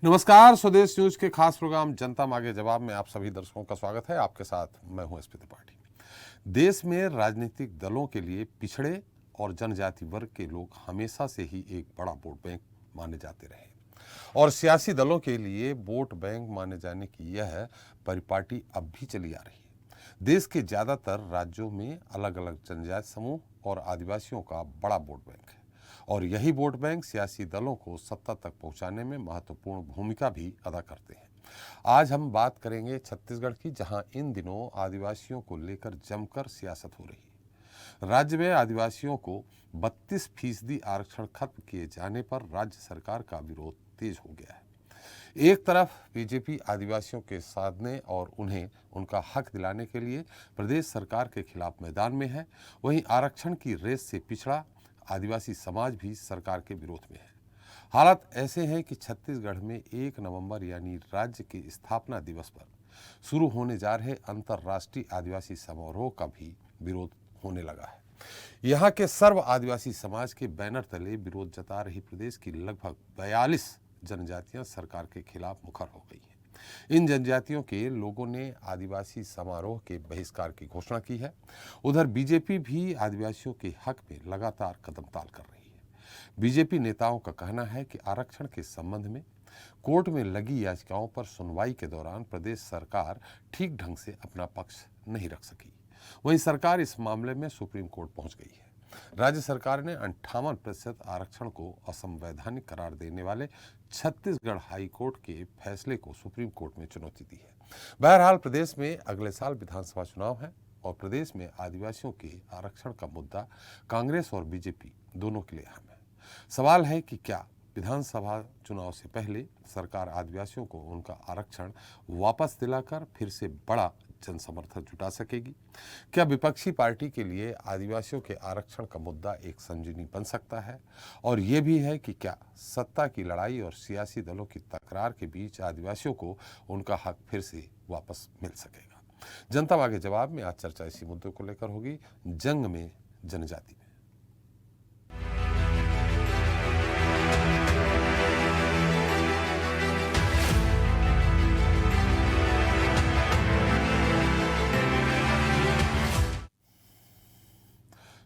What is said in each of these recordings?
नमस्कार, स्वदेश न्यूज के खास प्रोग्राम जनता मांगे जवाब में आप सभी दर्शकों का स्वागत है। आपके साथ मैं हूं एसपी त्रिपाठी। देश में राजनीतिक दलों के लिए पिछड़े और जनजाति वर्ग के लोग हमेशा से ही एक बड़ा वोट बैंक माने जाते रहे और सियासी दलों के लिए वोट बैंक माने जाने की यह परिपाटी अब भी चली आ रही है। देश के ज्यादातर राज्यों में अलग अलग जनजाति समूह और आदिवासियों का बड़ा वोट बैंक है और यही वोट बैंक सियासी दलों को सत्ता तक पहुंचाने में महत्वपूर्ण भूमिका भी अदा करते हैं। आज हम बात करेंगे छत्तीसगढ़ की, जहां इन दिनों आदिवासियों को लेकर जमकर सियासत हो रही है। राज्य में आदिवासियों को 32% आरक्षण खत्म किए जाने पर राज्य सरकार का विरोध तेज हो गया है। एक तरफ बीजेपी आदिवासियों के साधने और उन्हें उनका हक दिलाने के लिए प्रदेश सरकार के खिलाफ मैदान में है, वहीं आरक्षण की रेस से पिछड़ा आदिवासी समाज भी सरकार के विरोध में है। हालात ऐसे हैं कि छत्तीसगढ़ में 1 नवंबर यानी राज्य के स्थापना दिवस पर शुरू होने जा रहे अंतर्राष्ट्रीय आदिवासी समारोह का भी विरोध होने लगा है। यहाँ के सर्व आदिवासी समाज के बैनर तले विरोध जता रही प्रदेश की लगभग 42 जनजातियां सरकार के खिलाफ मुखर हो गई हैं। इन जनजातियों के लोगों ने आदिवासी समारोह के बहिष्कार की घोषणा की है। उधर बीजेपी भी आदिवासियों के हक में लगातार कदम ताल कर रही है। बीजेपी नेताओं का कहना है कि आरक्षण के संबंध में कोर्ट में लगी याचिकाओं पर सुनवाई के दौरान प्रदेश सरकार ठीक ढंग से अपना पक्ष नहीं रख सकी। वहीं सरकार इस मामले में सुप्रीम कोर्ट पहुंच गई है। राज्य सरकार ने 58% आरक्षण को असंवैधानिक करार देने वाले छत्तीसगढ़ हाई कोर्ट के फैसले को सुप्रीम कोर्ट में चुनौती दी है। बहरहाल प्रदेश में अगले साल विधानसभा चुनाव है और प्रदेश में आदिवासियों के आरक्षण का मुद्दा कांग्रेस और बीजेपी दोनों के लिए अहम है। सवाल है कि क्या विधानसभा चुनाव से पहले सरकार आदिवासियों को उनका आरक्षण वापस दिलाकर फिर से बड़ा जनसमर्थन जुटा सकेगी? क्या विपक्षी पार्टी के लिए आदिवासियों के आरक्षण का मुद्दा एक संजीवनी बन सकता है? और ये भी है कि क्या सत्ता की लड़ाई और सियासी दलों की तकरार के बीच आदिवासियों को उनका हक फिर से वापस मिल सकेगा? जनता मांगे जवाब में आज चर्चा इसी मुद्दे को लेकर होगी, जंग में जनजाति में।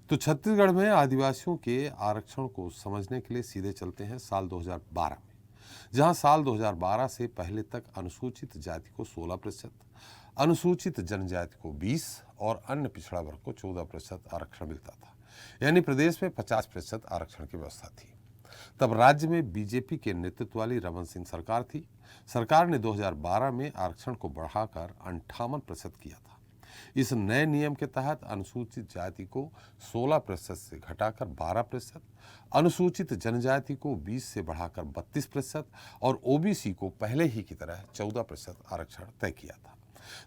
तो छत्तीसगढ़ में आदिवासियों के आरक्षण को समझने के लिए सीधे चलते हैं साल 2012 में, जहां साल 2012 से पहले तक अनुसूचित जाति को 16%, अनुसूचित जनजाति को 20% और अन्य पिछड़ा वर्ग को 14% आरक्षण मिलता था। यानी प्रदेश में 50% आरक्षण की व्यवस्था थी। तब राज्य में बीजेपी के नेतृत्व वाली रमन सिंह सरकार थी। सरकार ने 2012 में आरक्षण को बढ़ाकर 58% किया था। इस नए नियम के तहत अनुसूचित जाति को 16% से घटाकर 12%, अनुसूचित जनजाति को 20 से बढ़ाकर 32% और ओबीसी को पहले ही की तरह 14% आरक्षण तय किया था।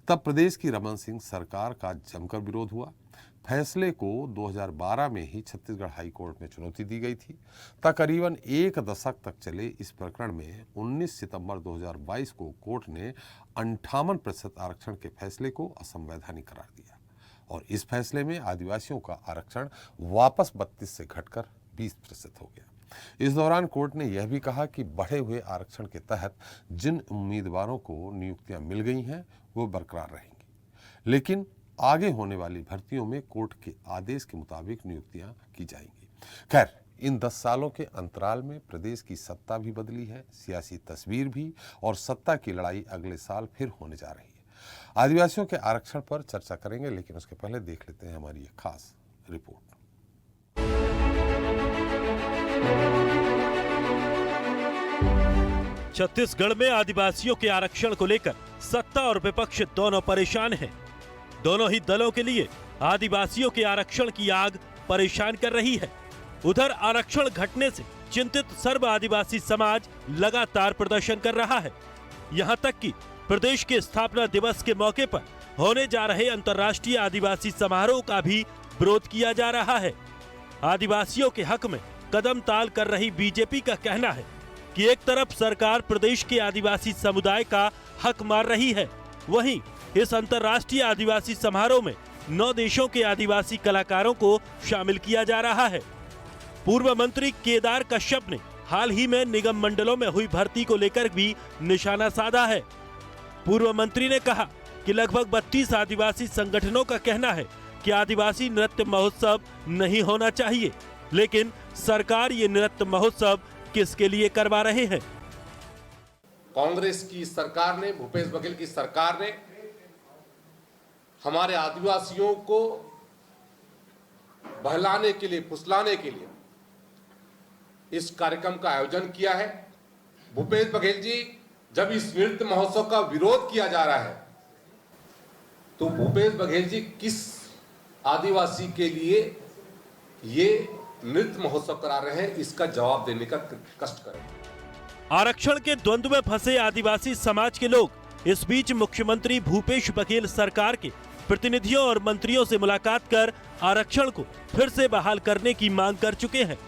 तब प्रदेश की रमन सिंह सरकार का जमकर विरोध हुआ। फैसले को 2012 में ही छत्तीसगढ़ हाई कोर्ट में चुनौती दी गई थी। तकरीबन 1 दशक तक चले इस प्रकरण में 19 सितंबर 2022 को कोर्ट ने 58% आरक्षण के फैसले को असंवैधानिक करार दिया और इस फैसले में आदिवासियों का आरक्षण वापस 32 से घटकर 20% हो गया। इस दौरान कोर्ट ने यह भी कहा कि बढ़े हुए आरक्षण के तहत जिन उम्मीदवारों को नियुक्तियां मिल गई हैं वो बरकरार रहेंगी, लेकिन आगे होने वाली भर्तियों में कोर्ट के आदेश के मुताबिक नियुक्तियां की जाएंगी। खैर, इन 10 सालों के अंतराल में प्रदेश की सत्ता भी बदली है, सियासी तस्वीर भी, और सत्ता की लड़ाई अगले साल फिर होने जा रही है। आदिवासियों के आरक्षण पर चर्चा करेंगे, लेकिन उसके पहले देख लेते हैं हमारी एक खास रिपोर्ट। छत्तीसगढ़ में आदिवासियों के आरक्षण को लेकर सत्ता और विपक्ष दोनों परेशान हैं। दोनों ही दलों के लिए आदिवासियों के आरक्षण की आग परेशान कर रही है। उधर आरक्षण घटने से चिंतित सर्व आदिवासी समाज लगातार प्रदर्शन कर रहा है। यहां तक कि प्रदेश के स्थापना दिवस के मौके पर होने जा रहे अंतर्राष्ट्रीय आदिवासी समारोह का भी विरोध किया जा रहा है। आदिवासियों के हक में कदम ताल कर रही बीजेपी का कहना है कि एक तरफ सरकार प्रदेश के आदिवासी समुदाय का हक मार रही है, वहीं इस अंतर्राष्ट्रीय आदिवासी समारोह में 9 देशों के आदिवासी कलाकारों को शामिल किया जा रहा है। पूर्व मंत्री केदार कश्यप ने हाल ही में निगम मंडलों में हुई भर्ती को लेकर भी निशाना साधा है। पूर्व मंत्री ने कहा कि लगभग 32 आदिवासी संगठनों का कहना है कि आदिवासी नृत्य महोत्सव नहीं होना चाहिए, लेकिन सरकार ये नृत्य महोत्सव किसके लिए करवा रहे हैं? कांग्रेस की सरकार ने, भूपेश बघेल की सरकार ने हमारे आदिवासियों को बहलाने के लिए, फुसलाने के लिए इस कार्यक्रम का आयोजन किया है। भूपेश बघेल जी, जब इस नृत्य महोत्सव का विरोध किया जा रहा है तो भूपेश बघेल जी किस आदिवासी के लिए ये नृत्य महोत्सव करा रहे हैं, इसका जवाब देने का कष्ट करें। आरक्षण के द्वंद्व में फंसे आदिवासी समाज के लोग इस बीच मुख्यमंत्री भूपेश बघेल सरकार के प्रतिनिधियों और मंत्रियों से मुलाकात कर आरक्षण को फिर से बहाल करने की मांग कर चुके हैं।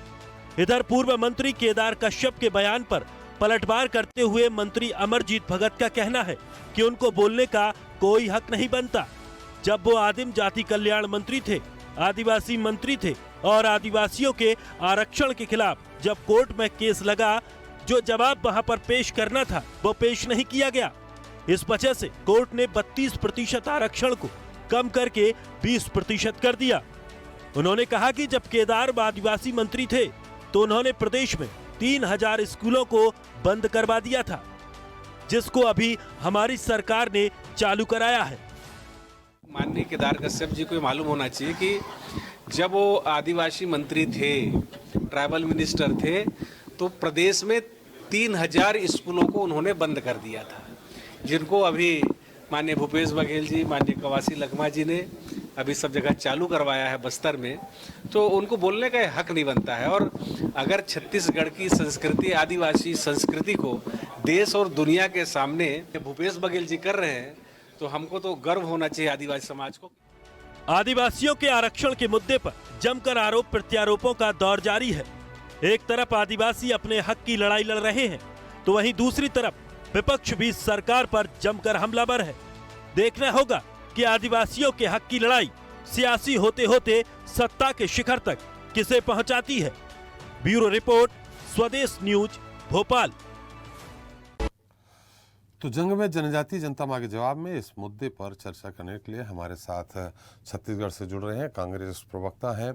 इधर पूर्व मंत्री केदार कश्यप के बयान पर पलटवार करते हुए मंत्री अमरजीत भगत का कहना है कि उनको बोलने का कोई हक नहीं बनता। जब वो आदिम जाति कल्याण मंत्री थे, आदिवासी मंत्री थे और आदिवासियों के आरक्षण के खिलाफ जब कोर्ट में केस लगा, जो जवाब वहां पर पेश करना था वो पेश नहीं किया गया। इस वजह से कोर्ट ने 32% आरक्षण को कम करके 20% कर दिया। उन्होंने कहा कि जब केदार आदिवासी मंत्री थे तो उन्होंने प्रदेश में 3000 स्कूलों को बंद करवा दिया था, जिसको अभी हमारी सरकार ने चालू कराया है। माननीय केदार कश्यप जी को मालूम होना चाहिए कि जब वो आदिवासी मंत्री थे, ट्राइबल मिनिस्टर थे, तो प्रदेश में 3000 स्कूलों को उन्होंने बंद कर दिया था, जिनको अभी माननीय भूपेश बघेल जी, माननीय कवासी लखमा जी ने अभी सब जगह चालू करवाया है बस्तर में। तो उनको बोलने का हक नहीं बनता है। और अगर छत्तीसगढ़ की संस्कृति, आदिवासी संस्कृति को देश और दुनिया के सामने भूपेश बघेल जी कर रहे हैं तो हमको तो गर्व होना चाहिए आदिवासी समाज को। आदिवासियों के आरक्षण के मुद्दे पर जमकर आरोप प्रत्यारोपों का दौर जारी है। एक तरफ आदिवासी अपने हक की लड़ाई लड़ रहे हैं तो वहीं दूसरी तरफ विपक्ष भी सरकार पर जमकर हमलावर है। देखना होगा कि आदिवासियों के हक की लड़ाई सियासी होते होते सत्ता के शिखर तक किसे पहुंचाती है। ब्यूरो रिपोर्ट, स्वदेश न्यूज, भोपाल। तो जंग में जनजातीय जनता मांगे जवाब में इस मुद्दे पर चर्चा करने के लिए हमारे साथ छत्तीसगढ़ से जुड़ रहे हैं कांग्रेस प्रवक्ता हैं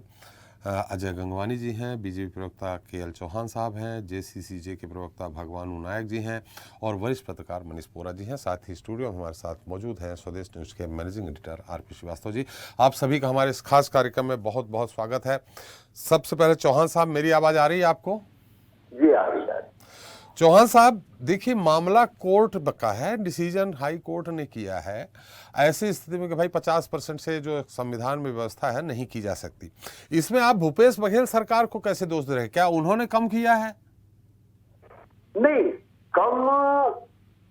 अजय गंगवानी जी हैं, बीजेपी प्रवक्ता केएल चौहान साहब हैं, जेसीसीजे के प्रवक्ता भगवानू नायक जी हैं और वरिष्ठ पत्रकार मनीष पोरा जी हैं। साथ ही स्टूडियो में हमारे साथ मौजूद हैं स्वदेश न्यूज के managing editor RP Srivastava ji. आप सभी का हमारे इस खास कार्यक्रम में बहुत बहुत स्वागत है। सबसे पहले चौहान साहब, मेरी आवाज़ आ रही है आपको? जी आ रही है। चौहान साहब, देखिए मामला कोर्ट का है, डिसीजन हाई कोर्ट ने किया है। ऐसी स्थिति में कि भाई 50% से जो संविधान में व्यवस्था है नहीं की जा सकती, इसमें आप भूपेश बघेल सरकार को कैसे दोष दे रहे हैं? क्या उन्होंने कम किया है? नहीं, कम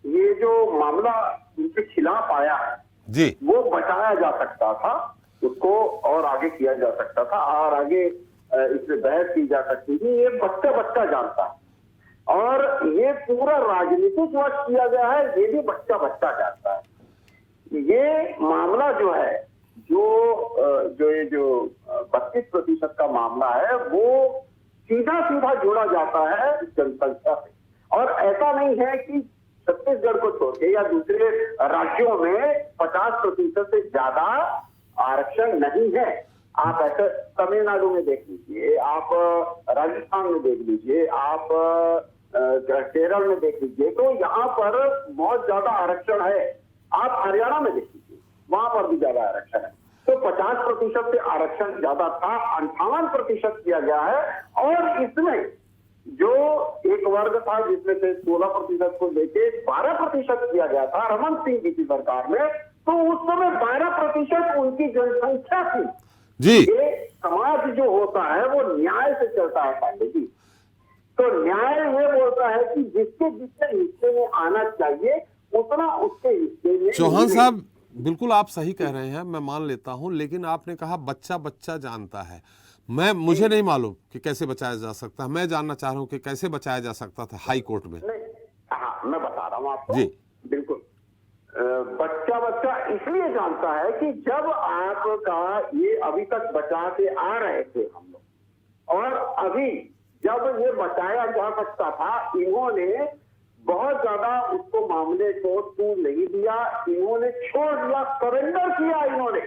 ये जो मामला उनके खिलाफ आया है जी, वो बचाया जा सकता था, उसको और आगे किया जा सकता था और आगे इसमें बहस की जा सकती थी। ये बच्चा जानता है और ये पूरा राजनीतिक वर्ष किया गया है, ये भी बच्चा जानता है। ये मामला जो है, जो 32% का मामला है, वो सीधा जुड़ा जाता है जनसंख्या से। और ऐसा नहीं है कि छत्तीसगढ़ को छोड़ के या दूसरे राज्यों में 50% से ज्यादा आरक्षण नहीं है। आप ऐसे तमिलनाडु में देख लीजिए, आप राजस्थान में देख लीजिए, आप केरल में देख लीजिए, तो यहाँ पर बहुत ज्यादा आरक्षण है। आप हरियाणा में देख लीजिए, वहां पर भी ज्यादा आरक्षण है। तो 50% से आरक्षण ज्यादा था, 58% किया गया है। और इसमें जो एक वर्ग था जिसमें से 16% को लेके 12% किया गया था रमन सिंह जी की सरकार में, तो उस समय 12% उनकी जनसंख्या थी जी। ये समाज जो होता है वो न्याय से चलता है पांडे जी। तो न्याय ये बोलता है कि जिसके जितने हिस्से में आना चाहिए उतना उसके हिस्से में। चौहान साहब, बिल्कुल आप सही कह रहे हैं, मैं मान लेता हूं, लेकिन आपने कहा बच्चा जानता है। मुझे नहीं मालूम कि कैसे बचाया जा सकता है। मैं जानना चाह रहा हूं कि कैसे बचाया जा सकता था हाई कोर्ट में। हाँ, मैं बता रहा हूँ आपको जी। बिल्कुल। बच्चा इसलिए जानता है कि जब आपका ये अभी तक बचा के आ रहे थे हम लोग, और अभी जब ये बचाया जा सकता था, इन्होंने बहुत ज्यादा उसको मामले को तूल नहीं दिया, इन्होंने छोड़ दिया, सरेंडर किया इन्होंने।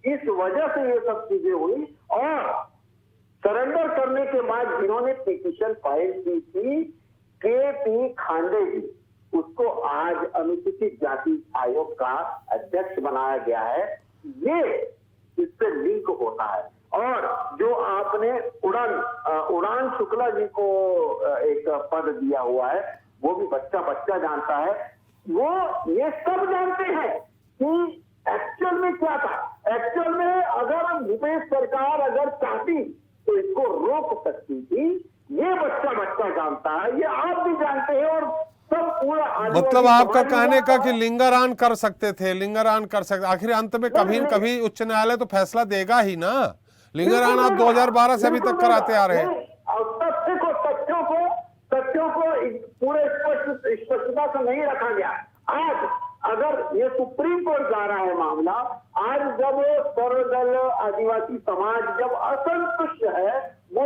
इस वजह से ये सब चीजें हुई। और सरेंडर करने के बाद जिन्होंने पिटीशन फाइल की थी के.पी. खांडे जी, उसको आज अनुसूचित जाति आयोग का अध्यक्ष बनाया गया है। ये इससे लिंक होता है। और जो आपने उड़ान शुक्ला जी को एक पद दिया हुआ है, वो भी बच्चा जानता है। वो ये सब जानते हैं कि एक्चुअल में क्या था। एक्चुअल में अगर भूपेश सरकार अगर चाहती तो इसको रोक सकती थी। ये बच्चा जानता है, ये आप भी जानते हैं। और सब पूरा मतलब आपका कहने का कि लिंगरान कर सकते थे, लिंगरान कर सकते, आखिर अंत में कभी न कभी उच्च न्यायालय तो फैसला देगा ही ना। लिंगरान आप 2012 से अभी तक कराते आ रहे हैं। तथ्यों को पूरे स्पष्टता से नहीं रखा गया। आज अगर ये सुप्रीम कोर्ट जा रहा है मामला, आज जब सर्वदल आदिवासी समाज जब असंतुष्ट है, वो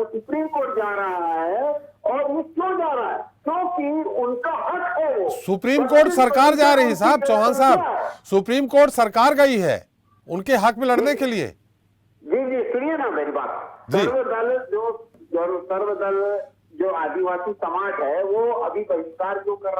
सुप्रीम कोर्ट जा रहा है। और वो क्यों जा रहा है? क्योंकि उनका हक है। वो सुप्रीम कोर्ट सरकार जा रही है साहब, चौहान साहब, सुप्रीम कोर्ट सरकार गई है उनके हक में लड़ने के लिए। जी सुनिए ना मेरी बात। सर्वदल जो आदिवासी समाज है वो अभी बहिष्कार क्यों कर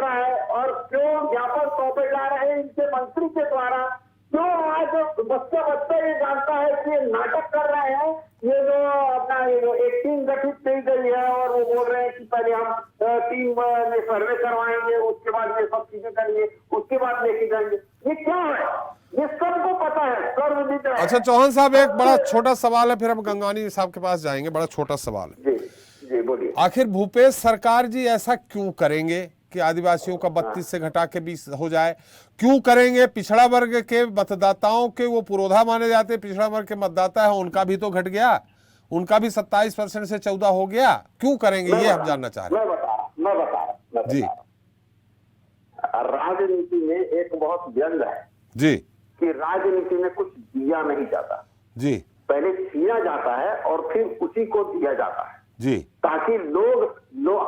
रहा है? और क्यों ज्ञापन सौंपे जा रहे हैं इनके मंत्री के द्वारा? क्यों आज बच्चा ये जानता है कि ये नाटक कर रहे हैं? ये जो अपना एक टीम गठित की गई है और वो बोल रहे हैं कि पहले हम टीम में सर्वे करवाएंगे, उसके बाद ये सब चीजें करेंगे, उसके बाद लेके जाएंगे। ये क्या है? ये सबको पता है, सर्वविदित है। अच्छा चौहान साहब, एक बड़ा छोटा सवाल है, फिर हम गंगवानी साहब के पास जाएंगे। बड़ा छोटा सवाल है। जी बोलिए। आखिर भूपेश सरकार जी ऐसा क्यों करेंगे कि आदिवासियों का 32 से घटा के 20 हो जाए? क्यों करेंगे? पिछड़ा वर्ग के मतदाताओं के वो पुरोधा माने जाते, पिछड़ा वर्ग के मतदाता है उनका भी तो घट गया, उनका भी 27% से 14 हो गया। क्यों करेंगे ये हम जानना चाह रहे हैं। मैं बता रहा जी। राजनीति में एक बहुत व्यंग है जी कि राजनीति में कुछ दिया नहीं जाता जी, पहले छीना जाता है और फिर उसी को दिया जाता है जी, ताकि लोग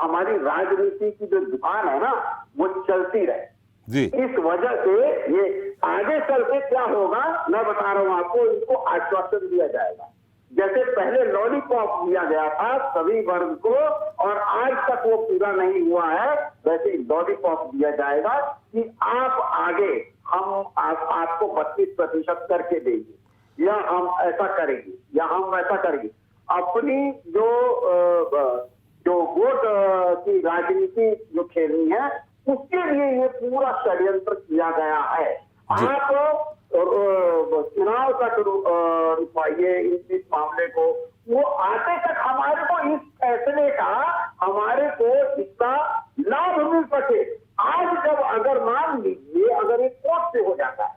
हमारी राजनीति की जो दुकान है ना वो चलती रहे जी। इस वजह से ये आगे चल के क्या होगा मैं बता रहा हूं आपको। इनको आश्वासन दिया जाएगा, जैसे पहले लॉलीपॉप दिया गया था सभी वर्ग को और आज तक वो पूरा नहीं हुआ है, वैसे लॉलीपॉप दिया जाएगा कि आप आगे हम आपको 32% करके देंगे या हम ऐसा करेंगे या हम वैसा करेंगे। अपनी जो वोट की राजनीति जो खेलनी है उसके लिए ये पूरा षड्यंत्र किया गया है। आप चुनाव तक रुकवाइए इस मामले को, वो आते तक हमारे को इस फैसले का हमारे को इसका लाभ मिल सके। आज जब अगर मान लीजिए अगर एक कोर्ट से हो जाता है,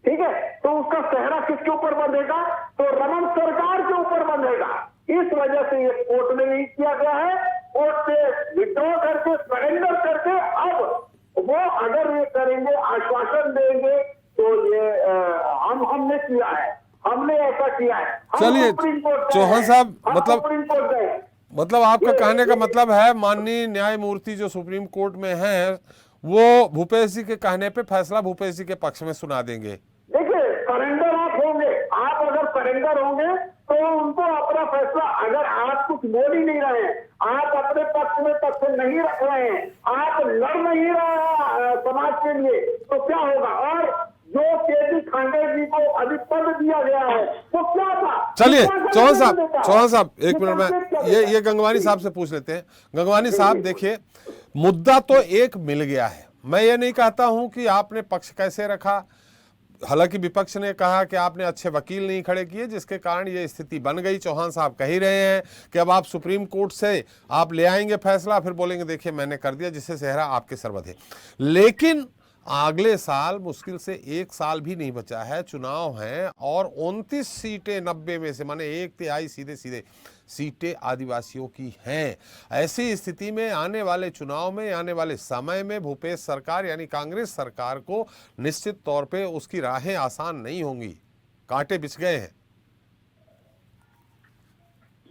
ठीक है, तो उसका सेहरा किसके ऊपर बंधेगा? तो रमन सरकार के ऊपर बंधेगा। इस वजह से ये कोर्ट में नहीं किया गया है। कोर्ट से विड्रॉ करके सरेंडर करके अब वो अगर ये करेंगे आश्वासन देंगे तो ये हमने किया है, हमने ऐसा किया है। चलिए चौहान साहब, मतलब आपका कहने का मतलब है माननीय न्यायमूर्ति जो सुप्रीम कोर्ट में हैं वो भूपेश जी के कहने पे फैसला भूपेश जी के पक्ष में सुना देंगे। देखिए सरेंडर आप होंगे, आप अगर सरेंडर होंगे तो उनको अपना फैसला, अगर आप कुछ बोल ही नहीं रहे हैं, आप अपने पक्ष में तथ्य नहीं रख रहे हैं, आप लड़ नहीं रहे समाज के लिए, तो क्या होगा? और जो के.पी. खांडे जी को अभी पद दिया गया है वो क्या था? चलिए चौहान साहब एक मिनट में ये गंगवानी साहब से पूछ लेते हैं। गंगवानी साहब देखिए, मुद्दा तो एक मिल गया है। मैं ये नहीं कहता हूं कि आपने पक्ष कैसे रखा, हालांकि विपक्ष ने कहा कि आपने अच्छे वकील नहीं खड़े किए जिसके कारण ये स्थिति बन गई। चौहान साहब कह ही रहे हैं कि अब आप सुप्रीम कोर्ट से आप ले आएंगे फैसला, फिर बोलेंगे देखिए मैंने कर दिया, जिससे सेहरा आपके सर बंधे। लेकिन अगले साल मुश्किल से 1 साल भी नहीं बचा है, चुनाव हैं और 29 सीटें 90 में से माने 1/3 सीधे सीटें आदिवासियों की हैं। ऐसी स्थिति में आने वाले चुनाव में, आने वाले समय में भूपेश सरकार यानी कांग्रेस सरकार को निश्चित तौर पे उसकी राहें आसान नहीं होंगी, कांटे बिछ गए हैं।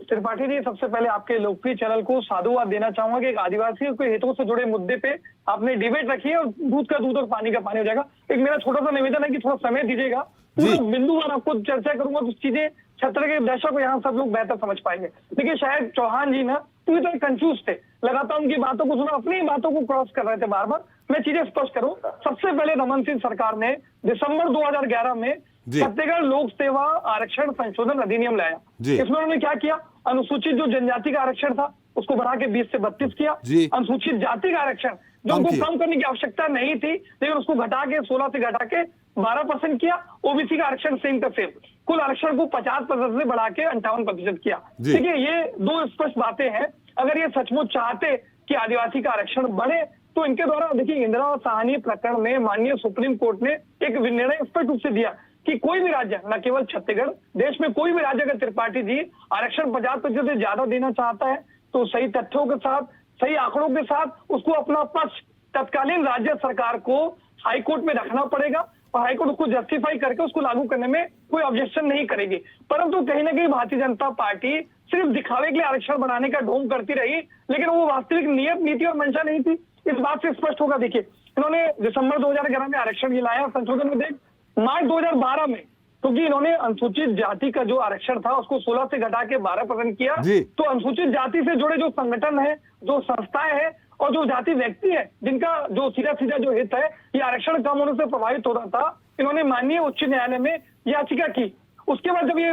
त्रिपाठी जी, सबसे पहले आपके लोकप्रिय चैनल को साधुवाद देना चाहूंगा कि एक आदिवासियों के हितों से जुड़े मुद्दे पे आपने डिबेट रखी है और दूध का दूध और पानी का पानी हो जाएगा। एक मेरा छोटा सा निवेदन है कि थोड़ा समय दीजिएगा, पूरा बिंदुवार आपको चर्चा करूंगा तो चीजें छत्र के दर्शक को यहाँ सब लोग बेहतर समझ पाएंगे। देखिए, शायद चौहान जी ना पूरी तरह कंफ्यूज थे, लगातार उनकी बातों को सुना, अपनी बातों को क्रॉस कर रहे थे बार बार। मैं चीजें स्पष्ट करूं, सबसे पहले रमन सिंह सरकार ने दिसंबर 2011 में छत्तीसगढ़ लोक सेवा आरक्षण संशोधन अधिनियम लाया। इसमें उन्होंने क्या किया, अनुसूचित जो जनजाति का आरक्षण था उसको बढ़ा के 20 से 32 किया। अनुसूचित जाति का आरक्षण जो उनको कम करने की आवश्यकता नहीं थी, लेकिन उसको घटा के 16 से घटा के 12% किया। ओबीसी का आरक्षण सेम का सेम, कुल आरक्षण को 50% से बढ़ा के 58% किया। देखिए, ये दो स्पष्ट बातें हैं। अगर ये सचमुच चाहते कि आदिवासी का आरक्षण बढ़े तो इनके द्वारा, देखिए, इंदिरा साहनी प्रकरण में माननीय सुप्रीम कोर्ट ने एक निर्णय स्पष्ट रूप से दिया कि कोई भी राज्य, न केवल छत्तीसगढ़, देश में कोई भी राज्य अगर त्रिपाठी जी आरक्षण 50% से ज्यादा देना चाहता है तो सही तथ्यों के साथ, सही आंकड़ों के साथ उसको अपना पक्ष तत्कालीन राज्य सरकार को हाईकोर्ट में रखना पड़ेगा और हाईकोर्ट उसको जस्टिफाई करके उसको लागू करने में कोई ऑब्जेक्शन नहीं करेगी। परंतु कहीं ना कहीं भारतीय जनता पार्टी सिर्फ दिखावे के लिए आरक्षण बढ़ाने का ढोंग करती रही, लेकिन वो वास्तविक नियत, नीति और मंशा नहीं थी। इस बात से स्पष्ट होगा। देखिए, इन्होंने दिसंबर 2011 में आरक्षण लाया संशोधन विधेयक, मार्च 2012 में, क्योंकि इन्होंने अनुसूचित जाति का जो आरक्षण था उसको 16 से घटा के 12% किया, तो अनुसूचित जाति से जुड़े जो संगठन है, जो संस्थाएं हैं और जो जाति व्यक्ति है, जिनका जो सीधा सीधा जो हित है ये आरक्षण कम होने से प्रभावित हो रहा था, इन्होंने माननीय उच्च न्यायालय में याचिका की। उसके बाद जब ये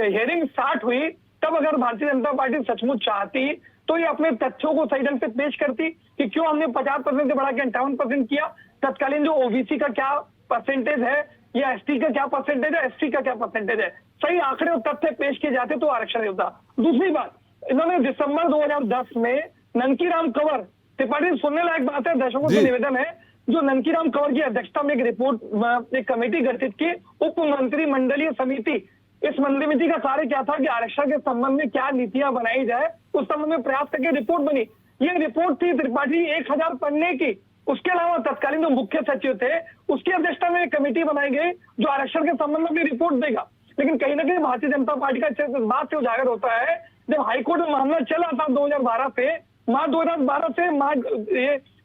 हियरिंग स्टार्ट हुई, तब अगर भारतीय जनता पार्टी सचमुच चाहती तो ये अपने तथ्यों को सही ढंग से पेश करती कि क्यों हमने 50% से बढ़ा के 58% किया, तत्कालीन जो ओबीसी का क्या परसेंटेज है या एसटी का क्या परसेंटेज है, एससी का क्या परसेंटेज है, सही आंकड़े और तथ्य पेश किए जाते तो आरक्षण होता। दूसरी बात, इन्होंने दिसंबर 2010 में ननकीराम कंवर, त्रिपाठी सुनने लायक बात है, दर्शकों से निवेदन है, जो ननकीराम कंवर की अध्यक्षता में एक रिपोर्ट, एक कमेटी गठित की, उप मंत्रिमंडलीय समिति। इस समिति का कार्य क्या था कि आरक्षण के संबंध में क्या नीतियां बनाई जाए, उस संबंध में प्रयास करके रिपोर्ट बनी। ये रिपोर्ट थी त्रिपाठी 1000 पन्ने की। उसके अलावा तत्कालीन जो मुख्य सचिव थे उसकी अध्यक्षता में एक कमेटी बनाई गई जो आरक्षण के संबंध में रिपोर्ट देगा। लेकिन कहीं ना कहीं भारतीय जनता पार्टी का इस बात से उजागर होता है, जब हाईकोर्ट में मामला चला था 2012 से, मार्च 2012 से मार्च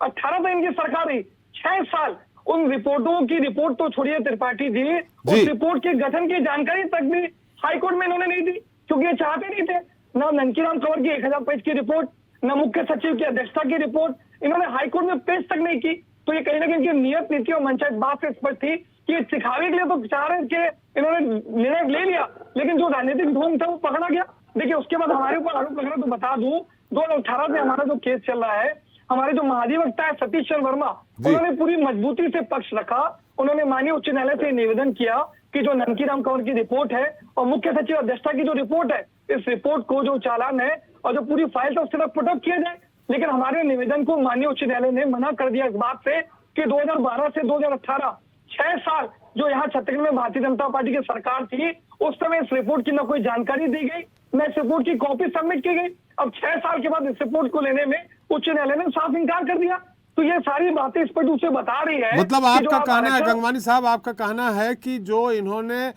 18 तक इनकी सरकार रही, 6 साल। उन रिपोर्टों की, रिपोर्ट तो छोड़िए त्रिपाठी जी, उस रिपोर्ट के गठन की जानकारी तक भी हाईकोर्ट में इन्होंने नहीं दी, क्योंकि ये चाहते नहीं थे। ना ननकीराम कंवर की 1000 पेज की रिपोर्ट, न मुख्य सचिव की अध्यक्षता की रिपोर्ट इन्होंने हाईकोर्ट में पेश तक नहीं की। तो ये कहीं ना कहीं इनकी नियत, नीति और मंशा इस बात से स्पष्ट थी कि दिखावे के लिए तो चाह रहे कि इन्होंने निर्णय ले लिया, लेकिन जो राजनीतिक ढोंग था वो पकड़ा गया। देखिए, उसके बाद हमारे ऊपर आरोप लग रहा है, तो बता दूं 2018 में हमारा जो केस चल रहा है, हमारे जो महाधिवक्ता है सतीश चंद्र वर्मा, उन्होंने पूरी मजबूती से पक्ष रखा। उन्होंने माननीय उच्च न्यायालय से निवेदन किया कि जो ननकीराम कंवर की रिपोर्ट है और मुख्य सचिव अध्यक्षता की जो रिपोर्ट है, इस रिपोर्ट को जो चालान है और जो पूरी फाइल है उसके साथ पुटअप किया जाए। लेकिन हमारे निवेदन को माननीय उच्च न्यायालय ने मना कर दिया इस बात से कि 2012 से 2018 6 साल जो यहाँ छत्तीसगढ़ में भारतीय जनता पार्टी की सरकार थी, उस समय इस रिपोर्ट की न कोई जानकारी दी गई, न इस रिपोर्ट की कॉपी सबमिट की गई। अब 6 साल के बाद इस रिपोर्ट को लेने में उच्च न्यायालय ने साफ इंकार कर दिया। तो ये सारी बातें स्पष्ट रूप से बता रही है। मतलब आपका कहना है, गंगवानी साहब, आपका कहना है कि जो इन्होंने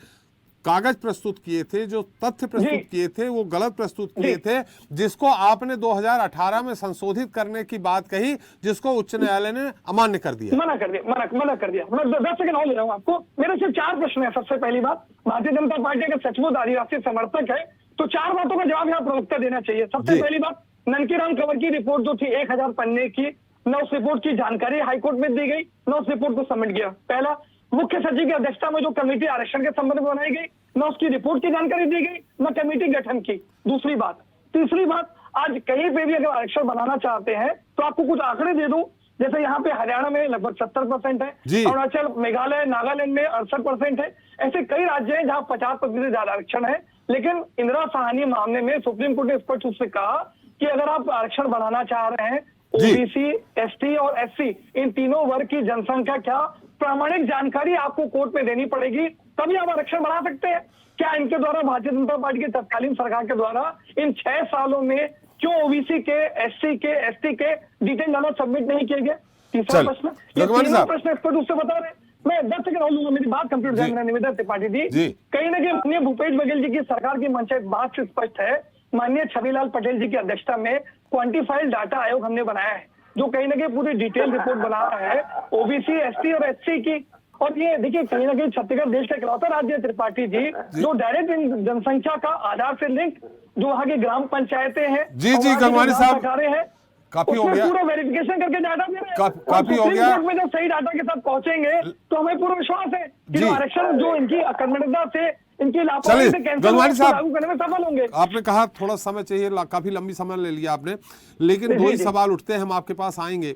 कागज प्रस्तुत किए थे, जो तथ्य प्रस्तुत किए थे, वो गलत प्रस्तुत किए थे, जिसको आपने 2018 में संशोधित करने की बात कही, जिसको उच्च न्यायालय ने अमान्य कर दिया, मना कर दिया। मैं 10 सेकंड और ले रहा हूँ आपको। मेरे सिर्फ 4 प्रश्न है। सबसे पहली बात, भारतीय जनता पार्टी का सचमुच आदिवासी समर्थक है तो 4 बातों का जवाब यहाँ प्रवक्ता देना चाहिए। सबसे पहली बात, ननकीराम कंवर की रिपोर्ट जो थी 1000 पन्ने की, न उस रिपोर्ट की जानकारी हाईकोर्ट में दी गई, न उस रिपोर्ट को सबमिट किया। पहला, मुख्य सचिव की अध्यक्षता में जो कमेटी आरक्षण के संबंध में बनाई गई, न उसकी रिपोर्ट की जानकारी दी गई, न कमेटी गठन की। दूसरी बात। तीसरी बात, आज कहीं पे भी अगर आरक्षण बनाना चाहते हैं तो आपको कुछ आंकड़े दे दूं, जैसे यहाँ पे हरियाणा में लगभग 70% है, अरुणाचल, मेघालय, नागालैंड में 68% है। ऐसे कई राज्य हैं जहाँ 50% से ज्यादा आरक्षण है। लेकिन इंदिरा साहनी मामले में सुप्रीम कोर्ट ने स्पष्ट रूप से कहा कि अगर आप आरक्षण बढ़ाना चाह रहे हैं, ओबीसी, एसटी और एससी, इन तीनों वर्ग की जनसंख्या क्या प्रामाणिक जानकारी आपको कोर्ट में देनी पड़ेगी, तभी आप आरक्षण बढ़ा सकते हैं। क्या इनके द्वारा, भारतीय जनता पार्टी की तत्कालीन सरकार के द्वारा, इन 6 सालों में क्यों ओबीसी के, एससी के, एसटी के डिटेल डाटा सबमिट नहीं किए गए? तीसरा प्रश्न, ये तीनों प्रश्न स्पष्ट रूप से बता रहे हैं। मैं 10 सेकंड और लूंगा, मेरी बात कंप्लीट हो जाए। मेरा निवेदन त्रिपाठी जी, कहीं ना कहीं भूपेश बघेल जी की सरकार की मंशा बात से स्पष्ट है माननीय छविलाल पटेल जी की अध्यक्षता में क्वांटिफाइड डाटा आयोग हमने बनाया है, जो कहीं ना कहीं पूरी डिटेल रिपोर्ट बना रहा है ओबीसी, एसटी और एससी की। और ये देखिए कहीं ना कहीं छत्तीसगढ़ देश का इकलौता राज्य है त्रिपाठी जी जो डायरेक्ट जनसंख्या का आधार से लिंक, जो वहाँ की ग्राम पंचायतें हैं, जी गंगवानी साहब हैं, काफी हो गया, पूरा वेरिफिकेशन करके डाटा दे रहे हैं। काफी हो गया। में जब सही डाटा के साथ पहुंचेंगे तो हमें पूरा विश्वास है कि जो आरक्षण जो इनकी अकर्मण्यता से, इनकी लापरवाही से कैंसिल लागू करने में सफल होंगे। आपने कहा थोड़ा समय चाहिए, काफी लंबी समय ले लिया आपने, लेकिन दो ही सवाल उठते हैं, हम आपके पास आएंगे।